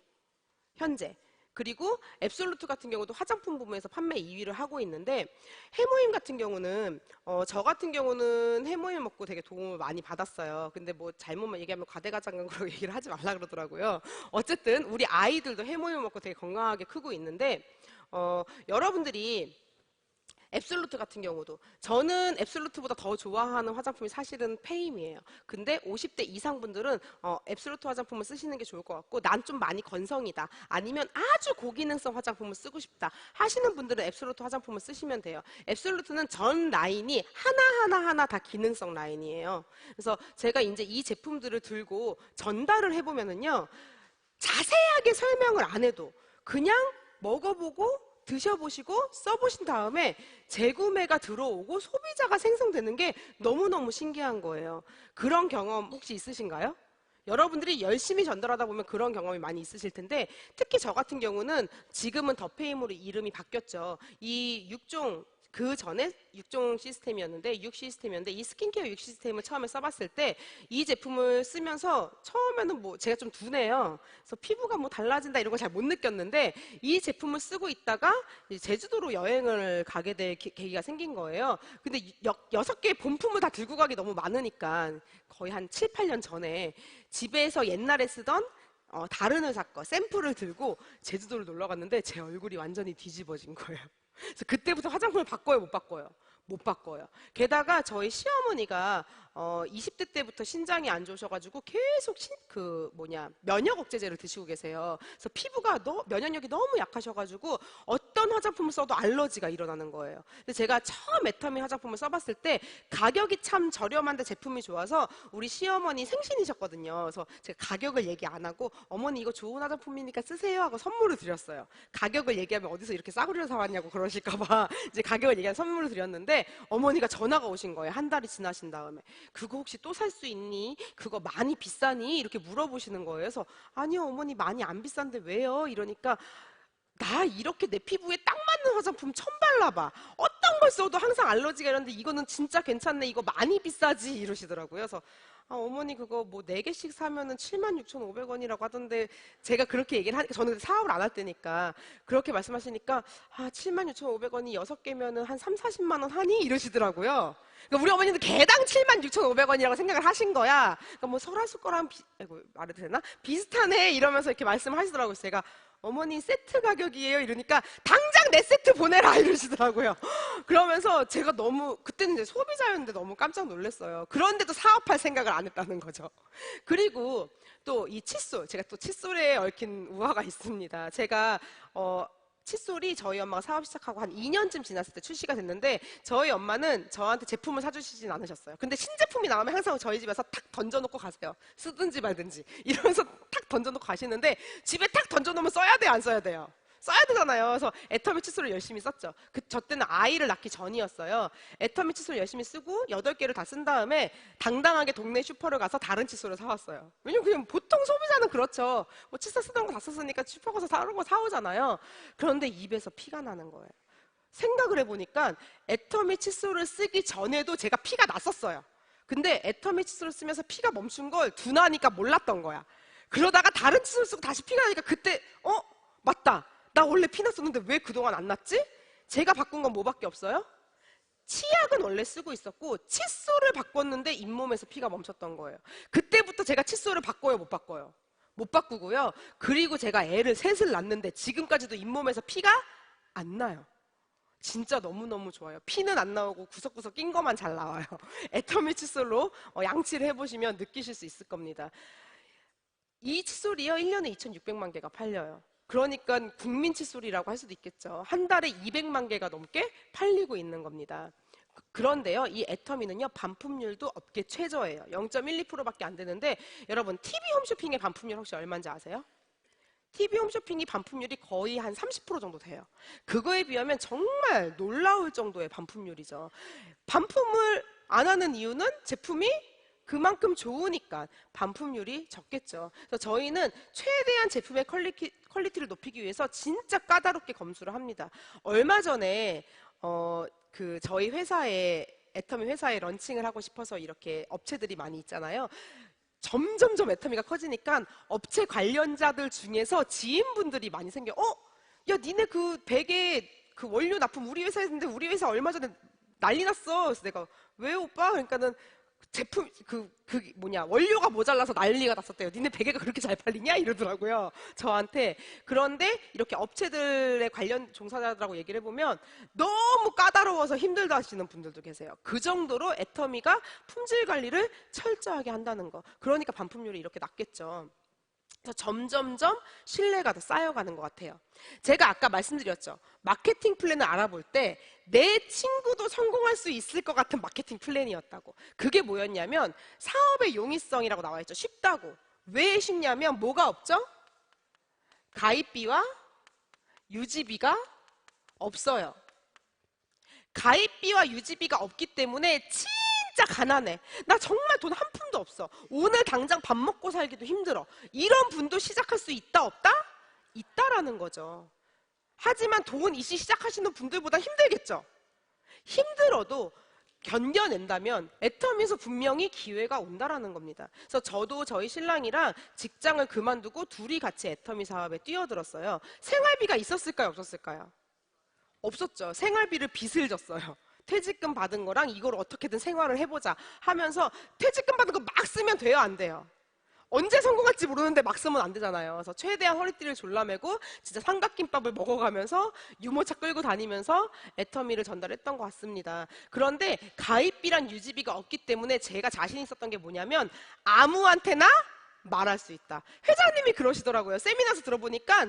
현재. 그리고 앱솔루트 같은 경우도 화장품 부문에서 판매 2위를 하고 있는데, 해모임 같은 경우는 저 같은 경우는 해모임 먹고 되게 도움을 많이 받았어요. 근데 뭐 잘못만 얘기하면 과대과장한 그런 얘기를 하지 말라 그러더라고요. 어쨌든 우리 아이들도 해모임 먹고 되게 건강하게 크고 있는데, 여러분들이 앱솔루트 같은 경우도 저는 앱솔루트보다 더 좋아하는 화장품이 사실은 페임이에요. 근데 50대 이상 분들은 앱솔루트 화장품을 쓰시는 게 좋을 것 같고, 난 좀 많이 건성이다, 아니면 아주 고기능성 화장품을 쓰고 싶다 하시는 분들은 앱솔루트 화장품을 쓰시면 돼요. 앱솔루트는 전 라인이 하나하나 다 기능성 라인이에요. 그래서 제가 이제 이 제품들을 들고 전달을 해보면은요, 자세하게 설명을 안 해도 그냥 먹어보고 드셔보시고 써보신 다음에 재구매가 들어오고 소비자가 생성되는 게 너무너무 신기한 거예요. 그런 경험 혹시 있으신가요? 여러분들이 열심히 전달하다 보면 그런 경험이 많이 있으실 텐데, 특히 저 같은 경우는 지금은 더페임으로 이름이 바뀌었죠. 이 6종, 그 전에 6종 시스템이었는데, 6 시스템이었는데, 이 스킨케어 6 시스템을 처음에 써봤을 때 이 제품을 쓰면서 처음에는 뭐 제가 좀 둔해요. 그래서 피부가 뭐 달라진다 이런 걸 잘 못 느꼈는데, 이 제품을 쓰고 있다가 이제 제주도로 여행을 가게 될 계기가 생긴 거예요. 근데 6개의 본품을 다 들고 가기 너무 많으니까 거의 한 7, 8년 전에 집에서 옛날에 쓰던 다른 회사 거 샘플을 들고 제주도를 놀러 갔는데 제 얼굴이 완전히 뒤집어진 거예요. 그래서 그때부터 화장품을 바꿔요, 못 바꿔요? 못 바꿔요. 게다가 저희 시어머니가 20대 때부터 신장이 안 좋으셔가지고 계속 면역 억제제를 드시고 계세요. 그래서 피부가 면역력이 너무 약하셔가지고 어떤 화장품을 써도 알러지가 일어나는 거예요. 근데 제가 처음 애터미 화장품을 써봤을 때 가격이 참 저렴한데 제품이 좋아서 우리 시어머니 생신이셨거든요. 그래서 제가 가격을 얘기 안 하고 어머니 이거 좋은 화장품이니까 쓰세요 하고 선물을 드렸어요. 가격을 얘기하면 어디서 이렇게 싸구려를 사왔냐고 그러실까봐 이제 가격을 얘기한 선물을 드렸는데, 어머니가 전화가 오신 거예요. 한 달이 지나신 다음에. 그거 혹시 또 살 수 있니? 그거 많이 비싸니? 이렇게 물어보시는 거예요. 그래서 아니요 어머니 많이 안 비싼데 왜요? 이러니까 나 이렇게 내 피부에 딱 맞는 화장품 처음 발라봐. 어떤 걸 써도 항상 알러지가 이러는데 이거는 진짜 괜찮네. 이거 많이 비싸지 이러시더라고요. 그래서 어머니 그거 뭐 4개씩 사면은 76,500원이라고 하던데, 제가 그렇게 얘기를 하니까 저는 사업을 안 할 때니까 그렇게 말씀하시니까 76,500원이 6개면은 한 3, 40만 원 하니? 이러시더라고요. 그러니까 우리 어머니는 개당 76,500원이라고 생각을 하신 거야. 그러니까 뭐 설화수 거랑 아이고, 말해도 되나? 비슷하네 이러면서 이렇게 말씀하시더라고요. 제가 어머니 세트 가격이에요 이러니까 당장 내 세트 보내라 이러시더라고요. 그러면서 제가 너무 그때는 이제 소비자였는데 너무 깜짝 놀랐어요. 그런데도 사업할 생각을 안 했다는 거죠. 그리고 또 이 칫솔, 제가 또 칫솔에 얽힌 우화가 있습니다. 제가 칫솔이 저희 엄마가 사업 시작하고 한 2년쯤 지났을 때 출시가 됐는데, 저희 엄마는 저한테 제품을 사주시진 않으셨어요. 근데 신제품이 나오면 항상 저희 집에서 탁 던져놓고 가세요. 쓰든지 말든지 이러면서 탁 던져놓고 가시는데, 집에 탁 던져놓으면 써야 돼요, 안 써야 돼요? 써야 되잖아요. 그래서 애터미 칫솔을 열심히 썼죠. 저 때는 아이를 낳기 전이었어요. 애터미 칫솔 열심히 쓰고 8개를 다 쓴 다음에 당당하게 동네 슈퍼를 가서 다른 칫솔을 사왔어요. 왜냐면 그냥 보통 소비자는 그렇죠. 뭐 칫솔 쓰던 거 다 썼으니까 슈퍼 가서 다른 거 사오잖아요. 그런데 입에서 피가 나는 거예요. 생각을 해보니까 애터미 칫솔을 쓰기 전에도 제가 피가 났었어요. 근데 애터미 칫솔을 쓰면서 피가 멈춘 걸 둔하니까 몰랐던 거야. 그러다가 다른 칫솔 쓰고 다시 피가 나니까 그때 맞다. 나 원래 피 났었는데 왜 그동안 안 났지? 제가 바꾼 건 뭐밖에 없어요? 치약은 원래 쓰고 있었고 칫솔을 바꿨는데 잇몸에서 피가 멈췄던 거예요. 그때부터 제가 칫솔을 바꿔요, 못 바꿔요? 못 바꾸고요. 그리고 제가 애를 셋을 낳는데 지금까지도 잇몸에서 피가 안 나요. 진짜 너무너무 좋아요. 피는 안 나오고 구석구석 낀 것만 잘 나와요. 애터미 칫솔로 양치를 해보시면 느끼실 수 있을 겁니다. 이 칫솔이요, 1년에 2,600만 개가 팔려요. 그러니까 국민 칫솔이라고 할 수도 있겠죠. 한 달에 200만 개가 넘게 팔리고 있는 겁니다. 그런데요, 이 애터미는요, 반품률도 업계 최저예요. 0.12%밖에 안 되는데, 여러분, TV 홈쇼핑의 반품률 혹시 얼마인지 아세요? TV 홈쇼핑이 반품률이 거의 한 30% 정도 돼요. 그거에 비하면 정말 놀라울 정도의 반품률이죠. 반품을 안 하는 이유는 제품이 그만큼 좋으니까 반품률이 적겠죠. 그래서 저희는 최대한 제품의 퀄리티를 높이기 위해서 진짜 까다롭게 검수를 합니다. 얼마 전에 저희 회사에 애터미 회사에 런칭을 하고 싶어서 이렇게 업체들이 많이 있잖아요. 점점점 애터미가 커지니까 업체 관련자들 중에서 지인분들이 많이 생겨. 야, 니네 그 베개 그 원료 납품 우리 회사에 했는데 우리 회사 얼마 전에 난리 났어. 그래서 내가 왜 오빠? 그러니까는 제품 원료가 모자라서 난리가 났었대요. 니네 베개가 그렇게 잘 팔리냐? 이러더라고요. 저한테. 그런데 이렇게 업체들의 관련 종사자들하고 얘기를 해보면 너무 까다로워서 힘들다 하시는 분들도 계세요. 그 정도로 애터미가 품질 관리를 철저하게 한다는 거. 그러니까 반품률이 이렇게 낮겠죠. 그래서 점점점 신뢰가 더 쌓여가는 것 같아요. 제가 아까 말씀드렸죠. 마케팅 플랜을 알아볼 때 내 친구도 성공할 수 있을 것 같은 마케팅 플랜이었다고. 그게 뭐였냐면 사업의 용이성이라고 나와 있죠. 쉽다고. 왜 쉽냐면 뭐가 없죠? 가입비와 유지비가 없어요. 가입비와 유지비가 없기 때문에 진짜 가난해. 나 정말 돈 한 푼도 없어. 오늘 당장 밥 먹고 살기도 힘들어. 이런 분도 시작할 수 있다 없다? 있다라는 거죠. 하지만 돈 이시 시작하시는 분들보다 힘들겠죠. 힘들어도 견뎌낸다면 애터미에서 분명히 기회가 온다라는 겁니다. 그래서 저도 저희 신랑이랑 직장을 그만두고 둘이 같이 애터미 사업에 뛰어들었어요. 생활비가 있었을까요? 없었을까요? 없었죠. 생활비를 빚을 졌어요. 퇴직금 받은 거랑 이걸 어떻게든 생활을 해보자 하면서 퇴직금 받은 거 막 쓰면 돼요? 안 돼요? 언제 성공할지 모르는데 막 쓰면 안 되잖아요. 그래서 최대한 허리띠를 졸라매고 진짜 삼각김밥을 먹어가면서 유모차 끌고 다니면서 애터미를 전달했던 것 같습니다. 그런데 가입비란 유지비가 없기 때문에 제가 자신 있었던 게 뭐냐면 아무한테나 말할 수 있다. 회장님이 그러시더라고요. 세미나에서 들어보니까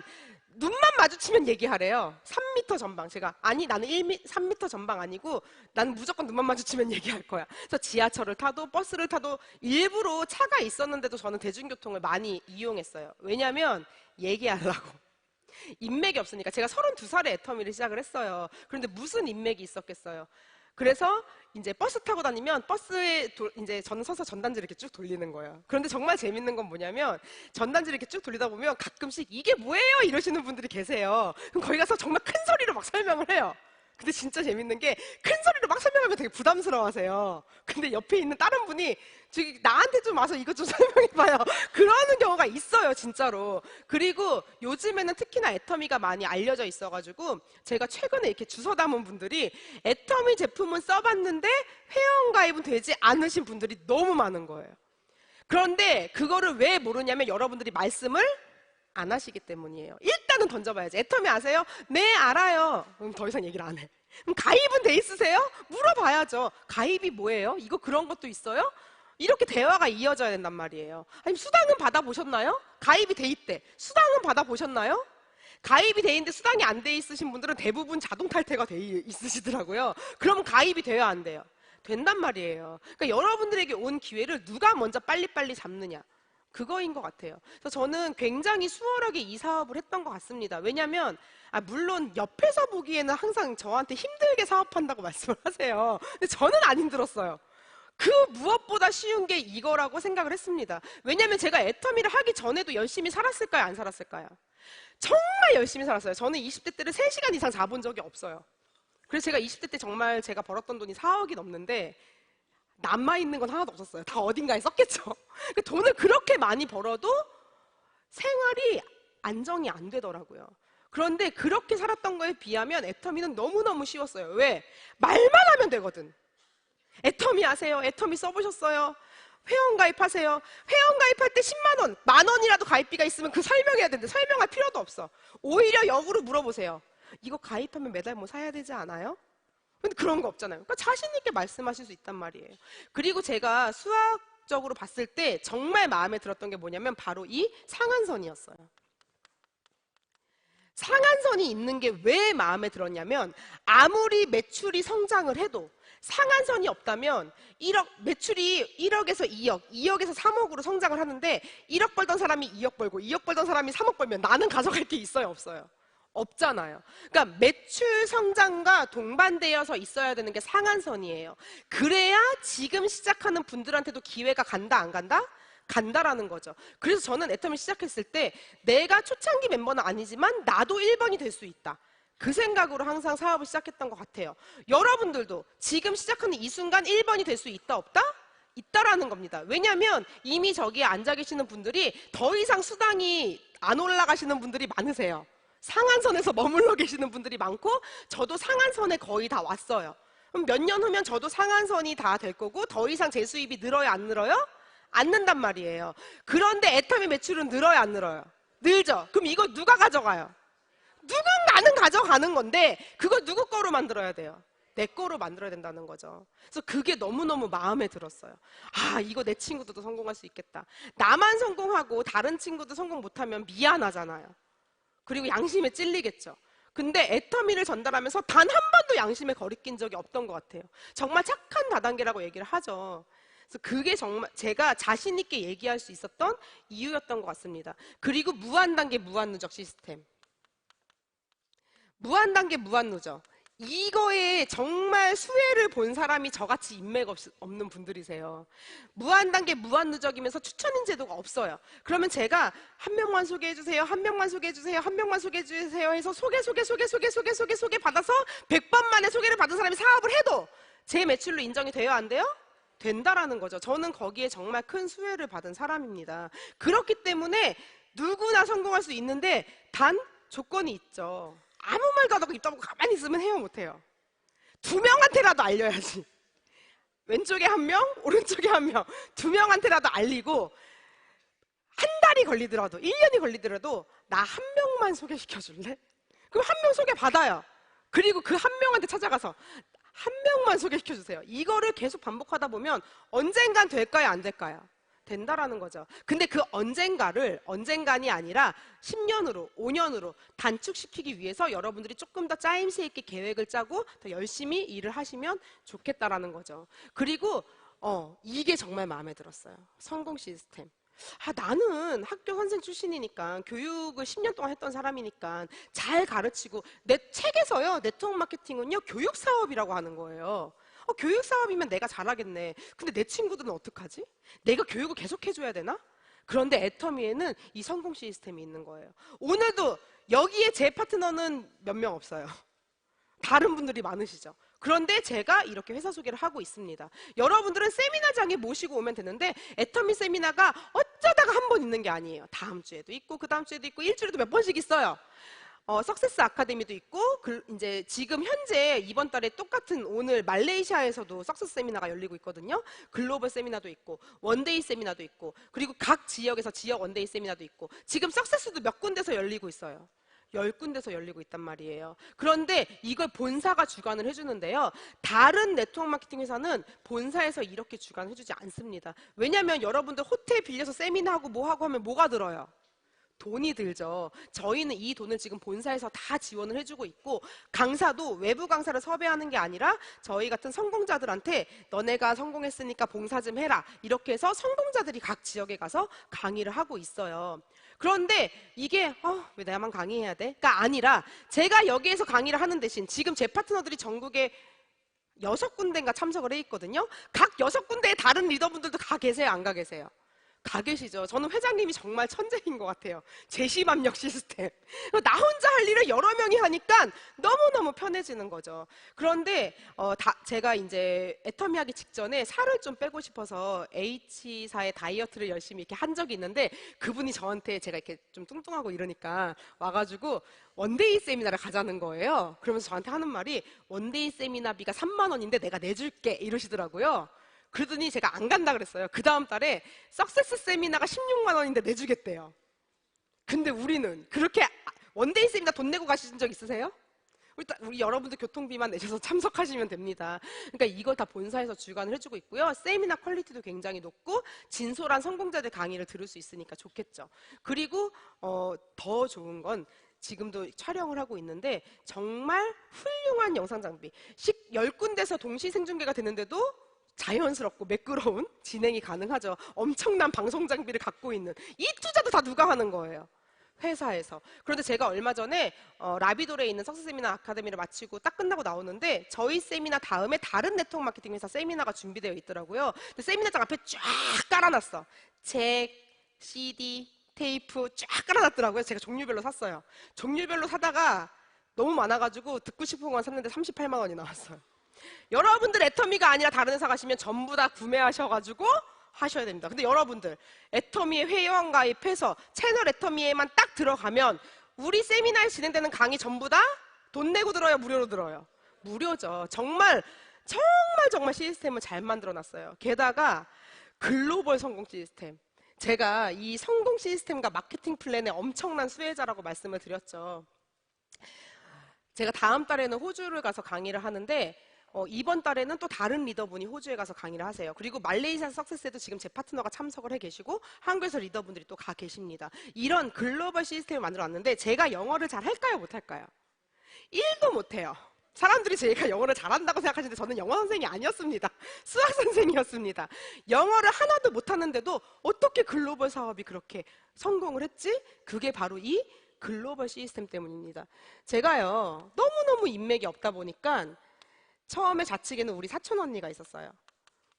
눈만 마주치면 얘기하래요. 3m 전방. 제가 아니 나는 3m 전방 아니고 나는 무조건 눈만 마주치면 얘기할 거야. 그래서 지하철을 타도 버스를 타도 일부러 차가 있었는데도 저는 대중교통을 많이 이용했어요. 왜냐하면 얘기하려고. 인맥이 없으니까. 제가 32살에 애터미를 시작을 했어요. 그런데 무슨 인맥이 있었겠어요. 그래서 이제 버스 타고 다니면 버스에 이제 저는 서서 전단지를 이렇게 쭉 돌리는 거예요. 그런데 정말 재밌는 건 뭐냐면 전단지를 이렇게 쭉 돌리다 보면 가끔씩 이게 뭐예요? 이러시는 분들이 계세요. 그럼 거기 가서 정말 큰 소리로 막 설명을 해요. 근데 진짜 재밌는 게 큰 소리로 막 설명하면 되게 부담스러워하세요. 근데 옆에 있는 다른 분이 저기 나한테 좀 와서 이것 좀 설명해봐요. 그러는 경우가 있어요, 진짜로. 그리고 요즘에는 특히나 애터미가 많이 알려져 있어가지고 제가 최근에 이렇게 주워 담은 분들이 애터미 제품은 써봤는데 회원가입은 되지 않으신 분들이 너무 많은 거예요. 그런데 그거를 왜 모르냐면 여러분들이 말씀을 안 하시기 때문이에요. 일단은 던져봐야지. 애터미 아세요? 네, 알아요. 그럼 더 이상 얘기를 안 해. 그럼 가입은 돼 있으세요? 물어봐야죠. 가입이 뭐예요? 이거 그런 것도 있어요? 이렇게 대화가 이어져야 된단 말이에요. 아니 수당은 받아보셨나요? 가입이 돼 있대. 수당은 받아보셨나요? 가입이 돼 있는데 수당이 안 돼 있으신 분들은 대부분 자동 탈퇴가 돼 있으시더라고요. 그럼 가입이 돼요, 안 돼요? 된단 말이에요. 그러니까 여러분들에게 온 기회를 누가 먼저 빨리빨리 잡느냐. 그거인 것 같아요. 그래서 저는 굉장히 수월하게 이 사업을 했던 것 같습니다. 왜냐하면 물론 옆에서 보기에는 항상 저한테 힘들게 사업한다고 말씀을 하세요. 근데 저는 안 힘들었어요. 그 무엇보다 쉬운 게 이거라고 생각을 했습니다. 왜냐하면 제가 애터미를 하기 전에도 열심히 살았을까요? 안 살았을까요? 정말 열심히 살았어요. 저는 20대 때를 3시간 이상 자본 적이 없어요. 그래서 제가 20대 때 정말 제가 벌었던 돈이 4억이 넘는데 남아있는 건 하나도 없었어요. 다 어딘가에 썼겠죠. 돈을 그렇게 많이 벌어도 생활이 안정이 안 되더라고요. 그런데 그렇게 살았던 거에 비하면 애터미는 너무너무 쉬웠어요. 왜? 말만 하면 되거든. 애터미 아세요? 애터미 써보셨어요? 회원가입하세요. 회원가입할 때 10만 원, 10,000원이라도 가입비가 있으면 그 설명해야 되는데 설명할 필요도 없어. 오히려 역으로 물어보세요. 이거 가입하면 매달 뭐 사야 되지 않아요? 근데 그런 거 없잖아요. 그러니까 자신 있게 말씀하실 수 있단 말이에요. 그리고 제가 수학적으로 봤을 때 정말 마음에 들었던 게 뭐냐면 바로 이 상한선이었어요. 상한선이 있는 게 왜 마음에 들었냐면 아무리 매출이 성장을 해도 상한선이 없다면 1억, 매출이 1억에서 2억, 2억에서 3억으로 성장을 하는데 1억 벌던 사람이 2억 벌고 2억 벌던 사람이 3억 벌면 나는 가져갈 게 있어요, 없어요? 없잖아요. 그러니까 매출 성장과 동반되어서 있어야 되는 게 상한선이에요. 그래야 지금 시작하는 분들한테도 기회가 간다, 안 간다? 간다라는 거죠. 그래서 저는 애터미 시작했을 때 내가 초창기 멤버는 아니지만 나도 1번이 될 수 있다. 그 생각으로 항상 사업을 시작했던 것 같아요. 여러분들도 지금 시작하는 이 순간 1번이 될 수 있다, 없다? 있다라는 겁니다. 왜냐하면 이미 저기에 앉아 계시는 분들이 더 이상 수당이 안 올라가시는 분들이 많으세요. 상한선에서 머물러 계시는 분들이 많고 저도 상한선에 거의 다 왔어요. 그럼 몇 년 후면 저도 상한선이 다 될 거고 더 이상 제 수입이 늘어요, 안 늘어요? 안 는단 말이에요. 그런데 애터미 매출은 늘어요, 안 늘어요? 늘죠. 그럼 이거 누가 가져가요? 누군가는 가져가는 건데 그걸 누구 거로 만들어야 돼요? 내 거로 만들어야 된다는 거죠. 그래서 그게 너무너무 마음에 들었어요. 아, 이거 내 친구들도 성공할 수 있겠다. 나만 성공하고 다른 친구도 성공 못하면 미안하잖아요. 그리고 양심에 찔리겠죠. 근데 애터미를 전달하면서 단 한 번도 양심에 거리낀 적이 없던 것 같아요. 정말 착한 다단계라고 얘기를 하죠. 그래서 그게 정말 제가 자신 있게 얘기할 수 있었던 이유였던 것 같습니다. 그리고 무한단계 무한누적 시스템. 무한단계 무한누적. 이거에 정말 수혜를 본 사람이 저같이 인맥 없는 분들이세요. 무한단계 무한누적이면서 추천인 제도가 없어요. 그러면 제가 한 명만 소개해주세요, 한 명만 소개해주세요, 한 명만 소개해주세요 해서 소개 받아서 100번 만에 소개를 받은 사람이 사업을 해도 제 매출로 인정이 돼요, 안 돼요? 된다라는 거죠. 저는 거기에 정말 큰 수혜를 받은 사람입니다. 그렇기 때문에 누구나 성공할 수 있는데 단 조건이 있죠. 아무 말도 안 하고 입 다물고 가만히 있으면 해요, 못해요? 2명한테라도 알려야지. 왼쪽에 1명, 오른쪽에 1명, 2명한테라도 알리고 한 달이 걸리더라도 1년이 걸리더라도 나 한 명만 소개시켜 줄래? 그럼 한 명 소개받아요. 그리고 그 한 명한테 찾아가서 한 명만 소개시켜 주세요. 이거를 계속 반복하다 보면 언젠간 될까요, 안 될까요? 된다라는 거죠. 근데 그 언젠간이 아니라 10년으로, 5년으로 단축시키기 위해서 여러분들이 조금 더 짜임새 있게 계획을 짜고 더 열심히 일을 하시면 좋겠다라는 거죠. 그리고 이게 정말 마음에 들었어요. 성공 시스템. 아, 나는 학교 선생 출신이니까 교육을 10년 동안 했던 사람이니까 잘 가르치고 내 책에서요, 네트워크 마케팅은요 교육 사업이라고 하는 거예요. 교육 사업이면 내가 잘하겠네. 근데 내 친구들은 어떡하지? 내가 교육을 계속 해줘야 되나? 그런데 애터미에는 이 성공 시스템이 있는 거예요. 오늘도 여기에 제 파트너는 몇 명 없어요. 다른 분들이 많으시죠. 그런데 제가 이렇게 회사 소개를 하고 있습니다. 여러분들은 세미나장에 모시고 오면 되는데 애터미 세미나가 어쩌다가 한 번 있는 게 아니에요. 다음 주에도 있고 그 다음 주에도 있고 일주일에도 몇 번씩 있어요. 석세스 아카데미도 있고 이제 지금 현재 이번 달에 똑같은 오늘 말레이시아에서도 석세스 세미나가 열리고 있거든요. 글로벌 세미나도 있고 원데이 세미나도 있고 그리고 각 지역에서 지역 원데이 세미나도 있고 지금 석세스도 몇 군데서 열리고 있어요. 10군데서 열리고 있단 말이에요. 그런데 이걸 본사가 주관을 해주는데요. 다른 네트워크 마케팅 회사는 본사에서 이렇게 주관을 해주지 않습니다. 왜냐하면 여러분들 호텔 빌려서 세미나하고 뭐하고 하면 뭐가 들어요? 돈이 들죠. 저희는 이 돈을 지금 본사에서 다 지원을 해주고 있고 강사도 외부 강사를 섭외하는 게 아니라 저희 같은 성공자들한테 너네가 성공했으니까 봉사 좀 해라 이렇게 해서 성공자들이 각 지역에 가서 강의를 하고 있어요. 그런데 이게 왜 나만 강의해야 돼? 가 아니라 제가 여기에서 강의를 하는 대신 지금 제 파트너들이 전국에 6군데인가 참석을 해 있거든요. 각 6군데에 다른 리더분들도 가 계세요, 안 가 계세요? 다 계시죠. 저는 회장님이 정말 천재인 것 같아요. 제시맘력 시스템. 나 혼자 할 일을 여러 명이 하니까 너무너무 편해지는 거죠. 그런데 제가 이제 애터미 하기 직전에 살을 좀 빼고 싶어서 H사의 다이어트를 열심히 이렇게 한 적이 있는데 그분이 저한테 제가 이렇게 좀 뚱뚱하고 이러니까 와가지고 원데이 세미나를 가자는 거예요. 그러면서 저한테 하는 말이 원데이 세미나비가 3만 원인데 내가 내줄게 이러시더라고요. 그러더니 제가 안 간다 그랬어요. 그 다음 달에 석세스 세미나가 16만 원인데 내주겠대요. 근데 우리는 그렇게 원데이 세미나 돈 내고 가신 적 있으세요? 우리 여러분들 교통비만 내셔서 참석하시면 됩니다. 그러니까 이걸 다 본사에서 주관을 해주고 있고요. 세미나 퀄리티도 굉장히 높고 진솔한 성공자들 강의를 들을 수 있으니까 좋겠죠. 그리고 더 좋은 건 지금도 촬영을 하고 있는데 정말 훌륭한 영상 장비 10군데서 동시 생중계가 되는데도 자연스럽고 매끄러운 진행이 가능하죠. 엄청난 방송 장비를 갖고 있는 이 투자도 다 누가 하는 거예요? 회사에서. 그런데 제가 얼마 전에 라비돌에 있는 석스 세미나 아카데미를 마치고 딱 끝나고 나오는데 저희 세미나 다음에 다른 네트워크 마케팅 회사 세미나가 준비되어 있더라고요. 근데 세미나장 앞에 쫙 깔아놨어. 책, CD, 테이프 쫙 깔아놨더라고요. 제가 종류별로 샀어요. 종류별로 사다가 너무 많아가지고 듣고 싶은 건 샀는데 38만 원이 나왔어요. 여러분들 애터미가 아니라 다른 회사 가시면 전부 다 구매하셔가지고 하셔야 됩니다. 근데 여러분들 애터미에 회원 가입해서 채널 애터미에만 딱 들어가면 우리 세미나에 진행되는 강의 전부 다 돈 내고 들어요? 무료로 들어요? 무료죠. 정말 시스템을 잘 만들어놨어요. 게다가 글로벌 성공 시스템. 제가 이 성공 시스템과 마케팅 플랜의 엄청난 수혜자라고 말씀을 드렸죠. 제가 다음 달에는 호주를 가서 강의를 하는데 이번 달에는 또 다른 리더분이 호주에 가서 강의를 하세요. 그리고 말레이시아 석세스에도 지금 제 파트너가 참석을 해 계시고 한국에서 리더분들이 또 가 계십니다. 이런 글로벌 시스템을 만들어놨는데 제가 영어를 잘 할까요? 못할까요? 1도 못해요. 사람들이 제가 영어를 잘한다고 생각하시는데 저는 영어 선생이 아니었습니다. 수학 선생이었습니다. 영어를 하나도 못하는데도 어떻게 글로벌 사업이 그렇게 성공을 했지? 그게 바로 이 글로벌 시스템 때문입니다. 제가요 너무너무 인맥이 없다 보니까 처음에 좌측에는 우리 사촌 언니가 있었어요.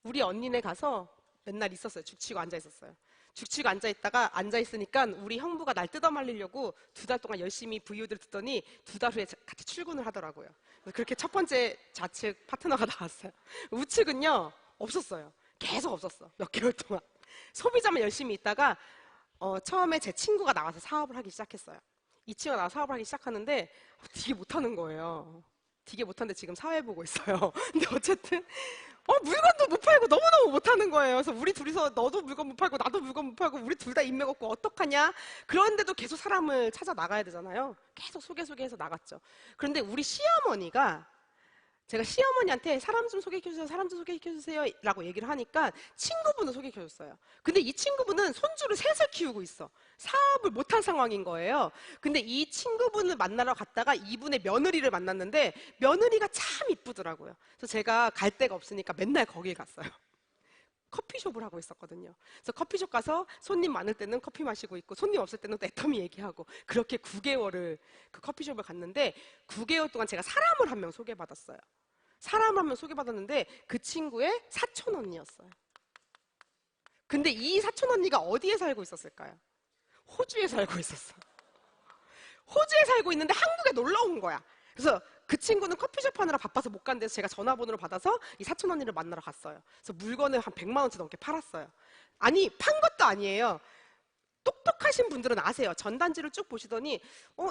우리 언니네 가서 맨날 있었어요. 죽치고 앉아 있었어요. 죽치고 앉아 있으니까 우리 형부가 날 뜯어말리려고 2달 동안 열심히 VOD를 듣더니 2달 후에 같이 출근을 하더라고요. 그렇게 첫 번째 좌측 파트너가 나왔어요. 우측은요 없었어요. 계속 없었어. 몇 개월 동안. 소비자만 열심히 있다가 처음에 제 친구가 나와서 사업을 하기 시작했어요. 이 친구가 나와서 사업을 하기 시작하는데 되게 못하는 거예요. 되게 못하는데 지금 사회 보고 있어요. 근데 어쨌든 물건도 못 팔고 너무너무 못하는 거예요. 그래서 우리 둘이서 너도 물건 못 팔고 나도 물건 못 팔고 우리 둘 다 인맥 없고 어떡하냐. 그런데도 계속 사람을 찾아 나가야 되잖아요. 계속 소개해서 나갔죠. 그런데 우리 시어머니가 제가 시어머니한테 사람 좀 소개해주세요, 사람 좀 소개해주세요 라고 얘기를 하니까 친구분을 소개해줬어요. 근데 이 친구분은 손주를 셋을 키우고 있어. 사업을 못한 상황인 거예요. 근데 이 친구분을 만나러 갔다가 이분의 며느리를 만났는데 며느리가 참 이쁘더라고요. 그래서 제가 갈 데가 없으니까 맨날 거기에 갔어요. 커피숍을 하고 있었거든요. 그래서 커피숍 가서 손님 많을 때는 커피 마시고 있고 손님 없을 때는 또 애터미 얘기하고 그렇게 9개월을 그 커피숍을 갔는데 9개월 동안 제가 사람을 한 명 소개받았어요. 사람을 한 명 소개받았는데 그 친구의 사촌 언니였어요. 근데 이 사촌 언니가 어디에 살고 있었을까요? 호주에 살고 있었어. 호주에 살고 있는데 한국에 놀러 온 거야. 그래서 그 친구는 커피숍 하느라 바빠서 못 간 데서 제가 전화번호를 받아서 이 사촌 언니를 만나러 갔어요. 그래서 물건을 한 100만 원치 넘게 팔았어요. 아니 판 것도 아니에요. 똑똑하신 분들은 아세요. 전단지를 쭉 보시더니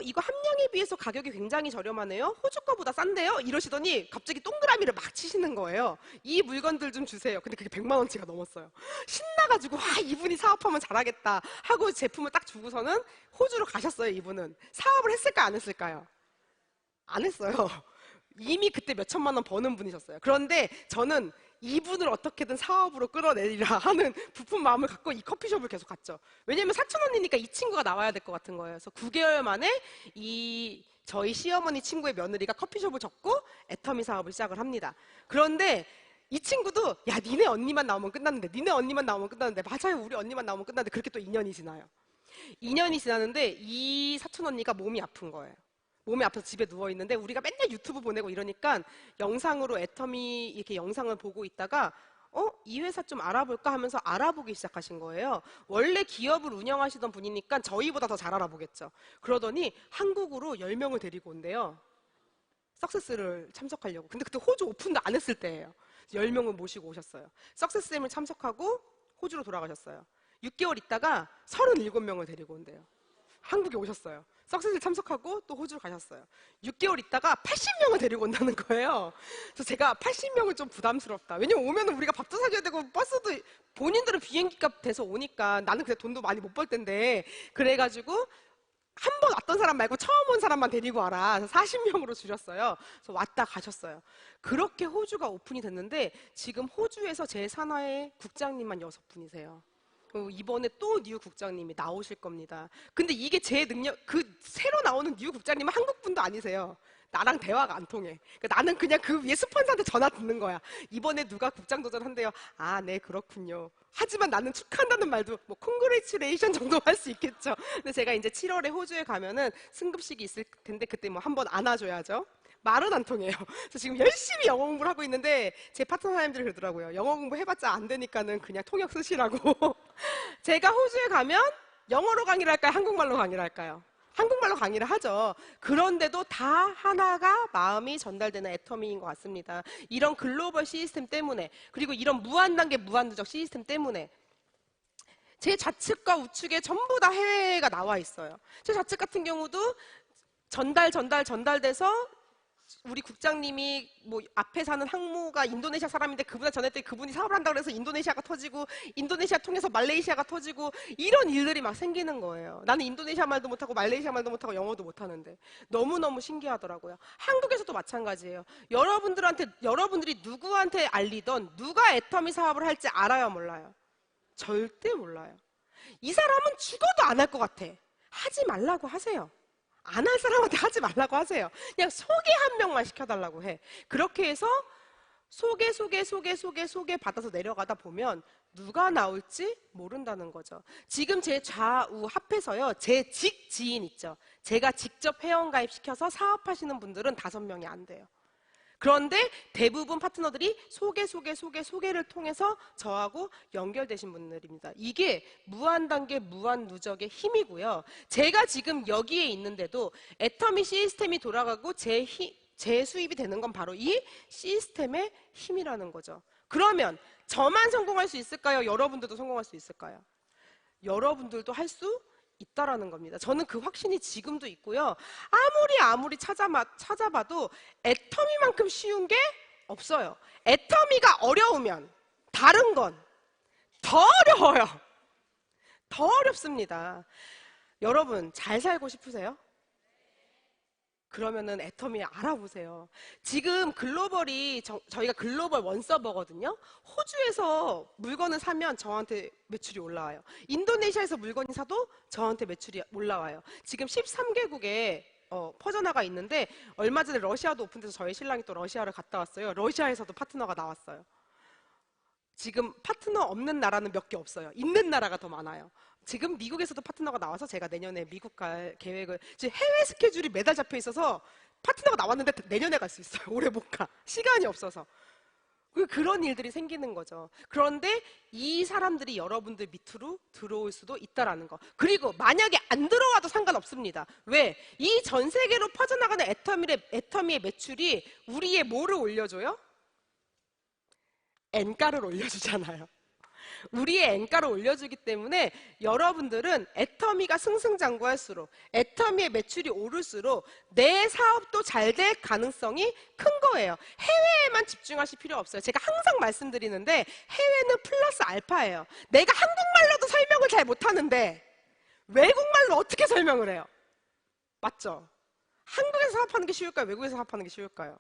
이거 함량에 비해서 가격이 굉장히 저렴하네요. 호주 거보다 싼데요? 이러시더니 갑자기 동그라미를 막 치시는 거예요. 이 물건들 좀 주세요. 근데 그게 100만 원치가 넘었어요. 신나가지고 이분이 사업하면 잘하겠다 하고 제품을 딱 주고서는 호주로 가셨어요. 이분은. 사업을 했을까 안 했을까요? 안 했어요. 이미 그때 몇 천만 원 버는 분이셨어요. 그런데 저는 이분을 어떻게든 사업으로 끌어내리라 하는 부푼 마음을 갖고 이 커피숍을 계속 갔죠. 왜냐면 사촌 언니니까 이 친구가 나와야 될 것 같은 거예요. 그래서 9개월 만에 저희 시어머니 친구의 며느리가 커피숍을 접고 애터미 사업을 시작을 합니다. 그런데 이 친구도 야 니네 언니만 나오면 끝났는데 니네 언니만 나오면 끝났는데 맞아요 우리 언니만 나오면 끝났는데 그렇게 또 2년이 지나요. 2년이 지나는데 이 사촌 언니가 몸이 아픈 거예요. 몸이 아파서 집에 누워있는데 우리가 맨날 유튜브 보내고 이러니까 영상으로 애터미 이렇게 영상을 보고 있다가 이 회사 좀 알아볼까 하면서 알아보기 시작하신 거예요. 원래 기업을 운영하시던 분이니까 저희보다 더 잘 알아보겠죠. 그러더니 한국으로 10명을 데리고 온대요. 석세스를 참석하려고. 근데 그때 호주 오픈도 안 했을 때예요. 10명을 모시고 오셨어요. 석세스엠을 참석하고 호주로 돌아가셨어요. 6개월 있다가 37명을 데리고 온대요. 한국에 오셨어요. 석세스에 참석하고 또 호주로 가셨어요. 6개월 있다가 80명을 데리고 온다는 거예요. 그래서 제가 80명은 좀 부담스럽다. 왜냐면 오면은 우리가 밥도 사줘야 되고 버스도 본인들은 비행기값 대서 오니까 나는 그냥 돈도 많이 못 벌 텐데 그래가지고 한 번 왔던 사람 말고 처음 온 사람만 데리고 와라. 그래서 40명으로 줄였어요. 그래서 왔다 가셨어요. 그렇게 호주가 오픈이 됐는데 지금 호주에서 제 산하의 국장님만 6분이세요. 이번에 또 뉴 국장님이 나오실 겁니다. 근데 이게 제 능력, 새로 나오는 뉴 국장님은 한국 분도 아니세요. 나랑 대화가 안 통해. 그러니까 나는 그냥 그 위에 스폰서한테 전화 듣는 거야. 이번에 누가 국장 도전한대요. 아, 네, 그렇군요. 하지만 나는 축하한다는 말도 뭐 콩그레이츄레이션 정도 할 수 있겠죠. 근데 제가 이제 7월에 호주에 가면은 승급식이 있을 텐데 그때 뭐 한번 안아줘야죠. 말은 안 통해요. 그래서 지금 열심히 영어 공부를 하고 있는데 제 파트너님들이 그러더라고요. 영어 공부 해봤자 안 되니까는 그냥 통역 쓰시라고. 제가 호주에 가면 영어로 강의를 할까요? 한국말로 강의를 할까요? 한국말로 강의를 하죠. 그런데도 다 하나가 마음이 전달되는 애터미인 것 같습니다. 이런 글로벌 시스템 때문에 그리고 이런 무한단계 무한누적 시스템 때문에 제 좌측과 우측에 전부 다 해외가 나와 있어요. 제 좌측 같은 경우도 전달돼서 우리 국장님이 뭐 앞에 사는 항모가 인도네시아 사람인데 그분한테 전했더니 그분이 사업을 한다고 해서 인도네시아가 터지고 인도네시아 통해서 말레이시아가 터지고 이런 일들이 막 생기는 거예요. 나는 인도네시아 말도 못하고 말레이시아 말도 못하고 영어도 못하는데 너무너무 신기하더라고요. 한국에서도 마찬가지예요. 여러분들이 누구한테 알리던 누가 애터미 사업을 할지 알아요, 몰라요? 절대 몰라요. 이 사람은 죽어도 안 할 것 같아. 하지 말라고 하세요. 안 할 사람한테 하지 말라고 하세요. 그냥 소개 한 명만 시켜달라고 해. 그렇게 해서 소개 받아서 내려가다 보면 누가 나올지 모른다는 거죠. 지금 제 좌우 합해서요. 제 직지인 있죠. 제가 직접 회원가입 시켜서 사업하시는 분들은 5명이 안 돼요. 그런데 대부분 파트너들이 소개를 통해서 저하고 연결되신 분들입니다. 이게 무한단계 무한누적의 힘이고요. 제가 지금 여기에 있는데도 애터미 시스템이 돌아가고 제 수입이 되는 건 바로 이 시스템의 힘이라는 거죠. 그러면 저만 성공할 수 있을까요? 여러분들도 성공할 수 있을까요? 여러분들도 할 수 있다라는 겁니다. 저는 그 확신이 지금도 있고요. 아무리 찾아봐도 애터미만큼 쉬운 게 없어요. 애터미가 어려우면 다른 건 더 어려워요. 더 어렵습니다. 여러분 잘 살고 싶으세요? 그러면은 애터미 알아보세요. 지금 글로벌이 저희가 글로벌 원서버거든요. 호주에서 물건을 사면 저한테 매출이 올라와요. 인도네시아에서 물건이 사도 저한테 매출이 올라와요. 지금 13개국에 퍼져나가 있는데 얼마 전에 러시아도 오픈돼서 저희 신랑이 또 러시아를 갔다 왔어요. 러시아에서도 파트너가 나왔어요. 지금 파트너 없는 나라는 몇 개 없어요. 있는 나라가 더 많아요. 지금 미국에서도 파트너가 나와서 제가 내년에 미국 갈 계획을 지금 해외 스케줄이 매달 잡혀 있어서 파트너가 나왔는데 내년에 갈 수 있어요. 올해 못 가. 시간이 없어서. 그런 일들이 생기는 거죠. 그런데 이 사람들이 여러분들 밑으로 들어올 수도 있다라는 거. 그리고 만약에 안 들어와도 상관없습니다. 왜? 이 전 세계로 퍼져나가는 애터미의 매출이 우리의 뭐를 올려줘요? N가를 올려주잖아요. 우리의 N가를 올려주기 때문에 여러분들은 애터미가 승승장구할수록 애터미의 매출이 오를수록 내 사업도 잘 될 가능성이 큰 거예요. 해외에만 집중하실 필요 없어요. 제가 항상 말씀드리는데 해외는 플러스 알파예요. 내가 한국말로도 설명을 잘 못하는데 외국말로 어떻게 설명을 해요? 맞죠? 한국에서 사업하는 게 쉬울까요? 외국에서 사업하는 게 쉬울까요?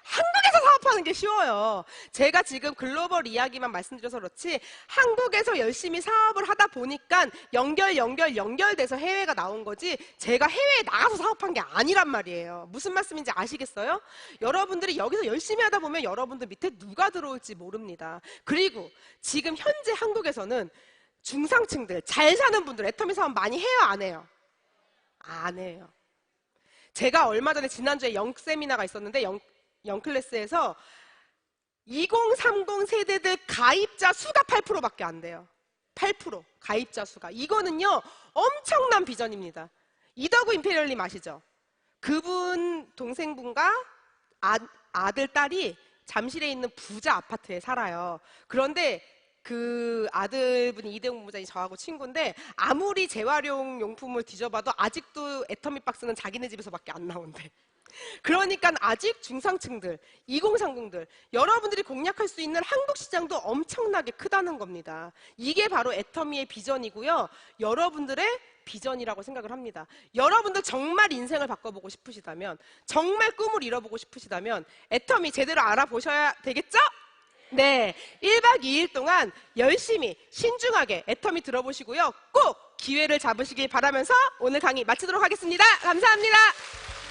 한국에서 사업하는 게 쉬워요. 제가 지금 글로벌 이야기만 말씀드려서 그렇지 한국에서 열심히 사업을 하다 보니까 연결돼서 해외가 나온 거지 제가 해외에 나가서 사업한 게 아니란 말이에요. 무슨 말씀인지 아시겠어요? 여러분들이 여기서 열심히 하다 보면 여러분들 밑에 누가 들어올지 모릅니다. 그리고 지금 현재 한국에서는 중상층들, 잘 사는 분들 애터미 사업 많이 해요? 안 해요? 안 해요. 제가 얼마 전에 지난주에 영 세미나가 있었는데 영 클래스에서 2030 세대들 가입자 수가 8%밖에 안 돼요. 8% 가입자 수가. 이거는요 엄청난 비전입니다. 이더구 임페리얼님 아시죠? 그분 동생분과 아들, 딸이 잠실에 있는 부자 아파트에 살아요. 그런데 그 아들분이 이대웅 본부장이 저하고 친구인데 아무리 재활용 용품을 뒤져봐도 아직도 애터미 박스는 자기네 집에서밖에 안 나온대. 그러니까 아직 중상층들, 2030들, 여러분들이 공략할 수 있는 한국 시장도 엄청나게 크다는 겁니다. 이게 바로 애터미의 비전이고요. 여러분들의 비전이라고 생각을 합니다. 여러분들 정말 인생을 바꿔보고 싶으시다면, 정말 꿈을 이뤄보고 싶으시다면 애터미 제대로 알아보셔야 되겠죠? 네, 1박 2일 동안 열심히 신중하게 애터미 들어보시고요. 꼭 기회를 잡으시길 바라면서 오늘 강의 마치도록 하겠습니다. 감사합니다.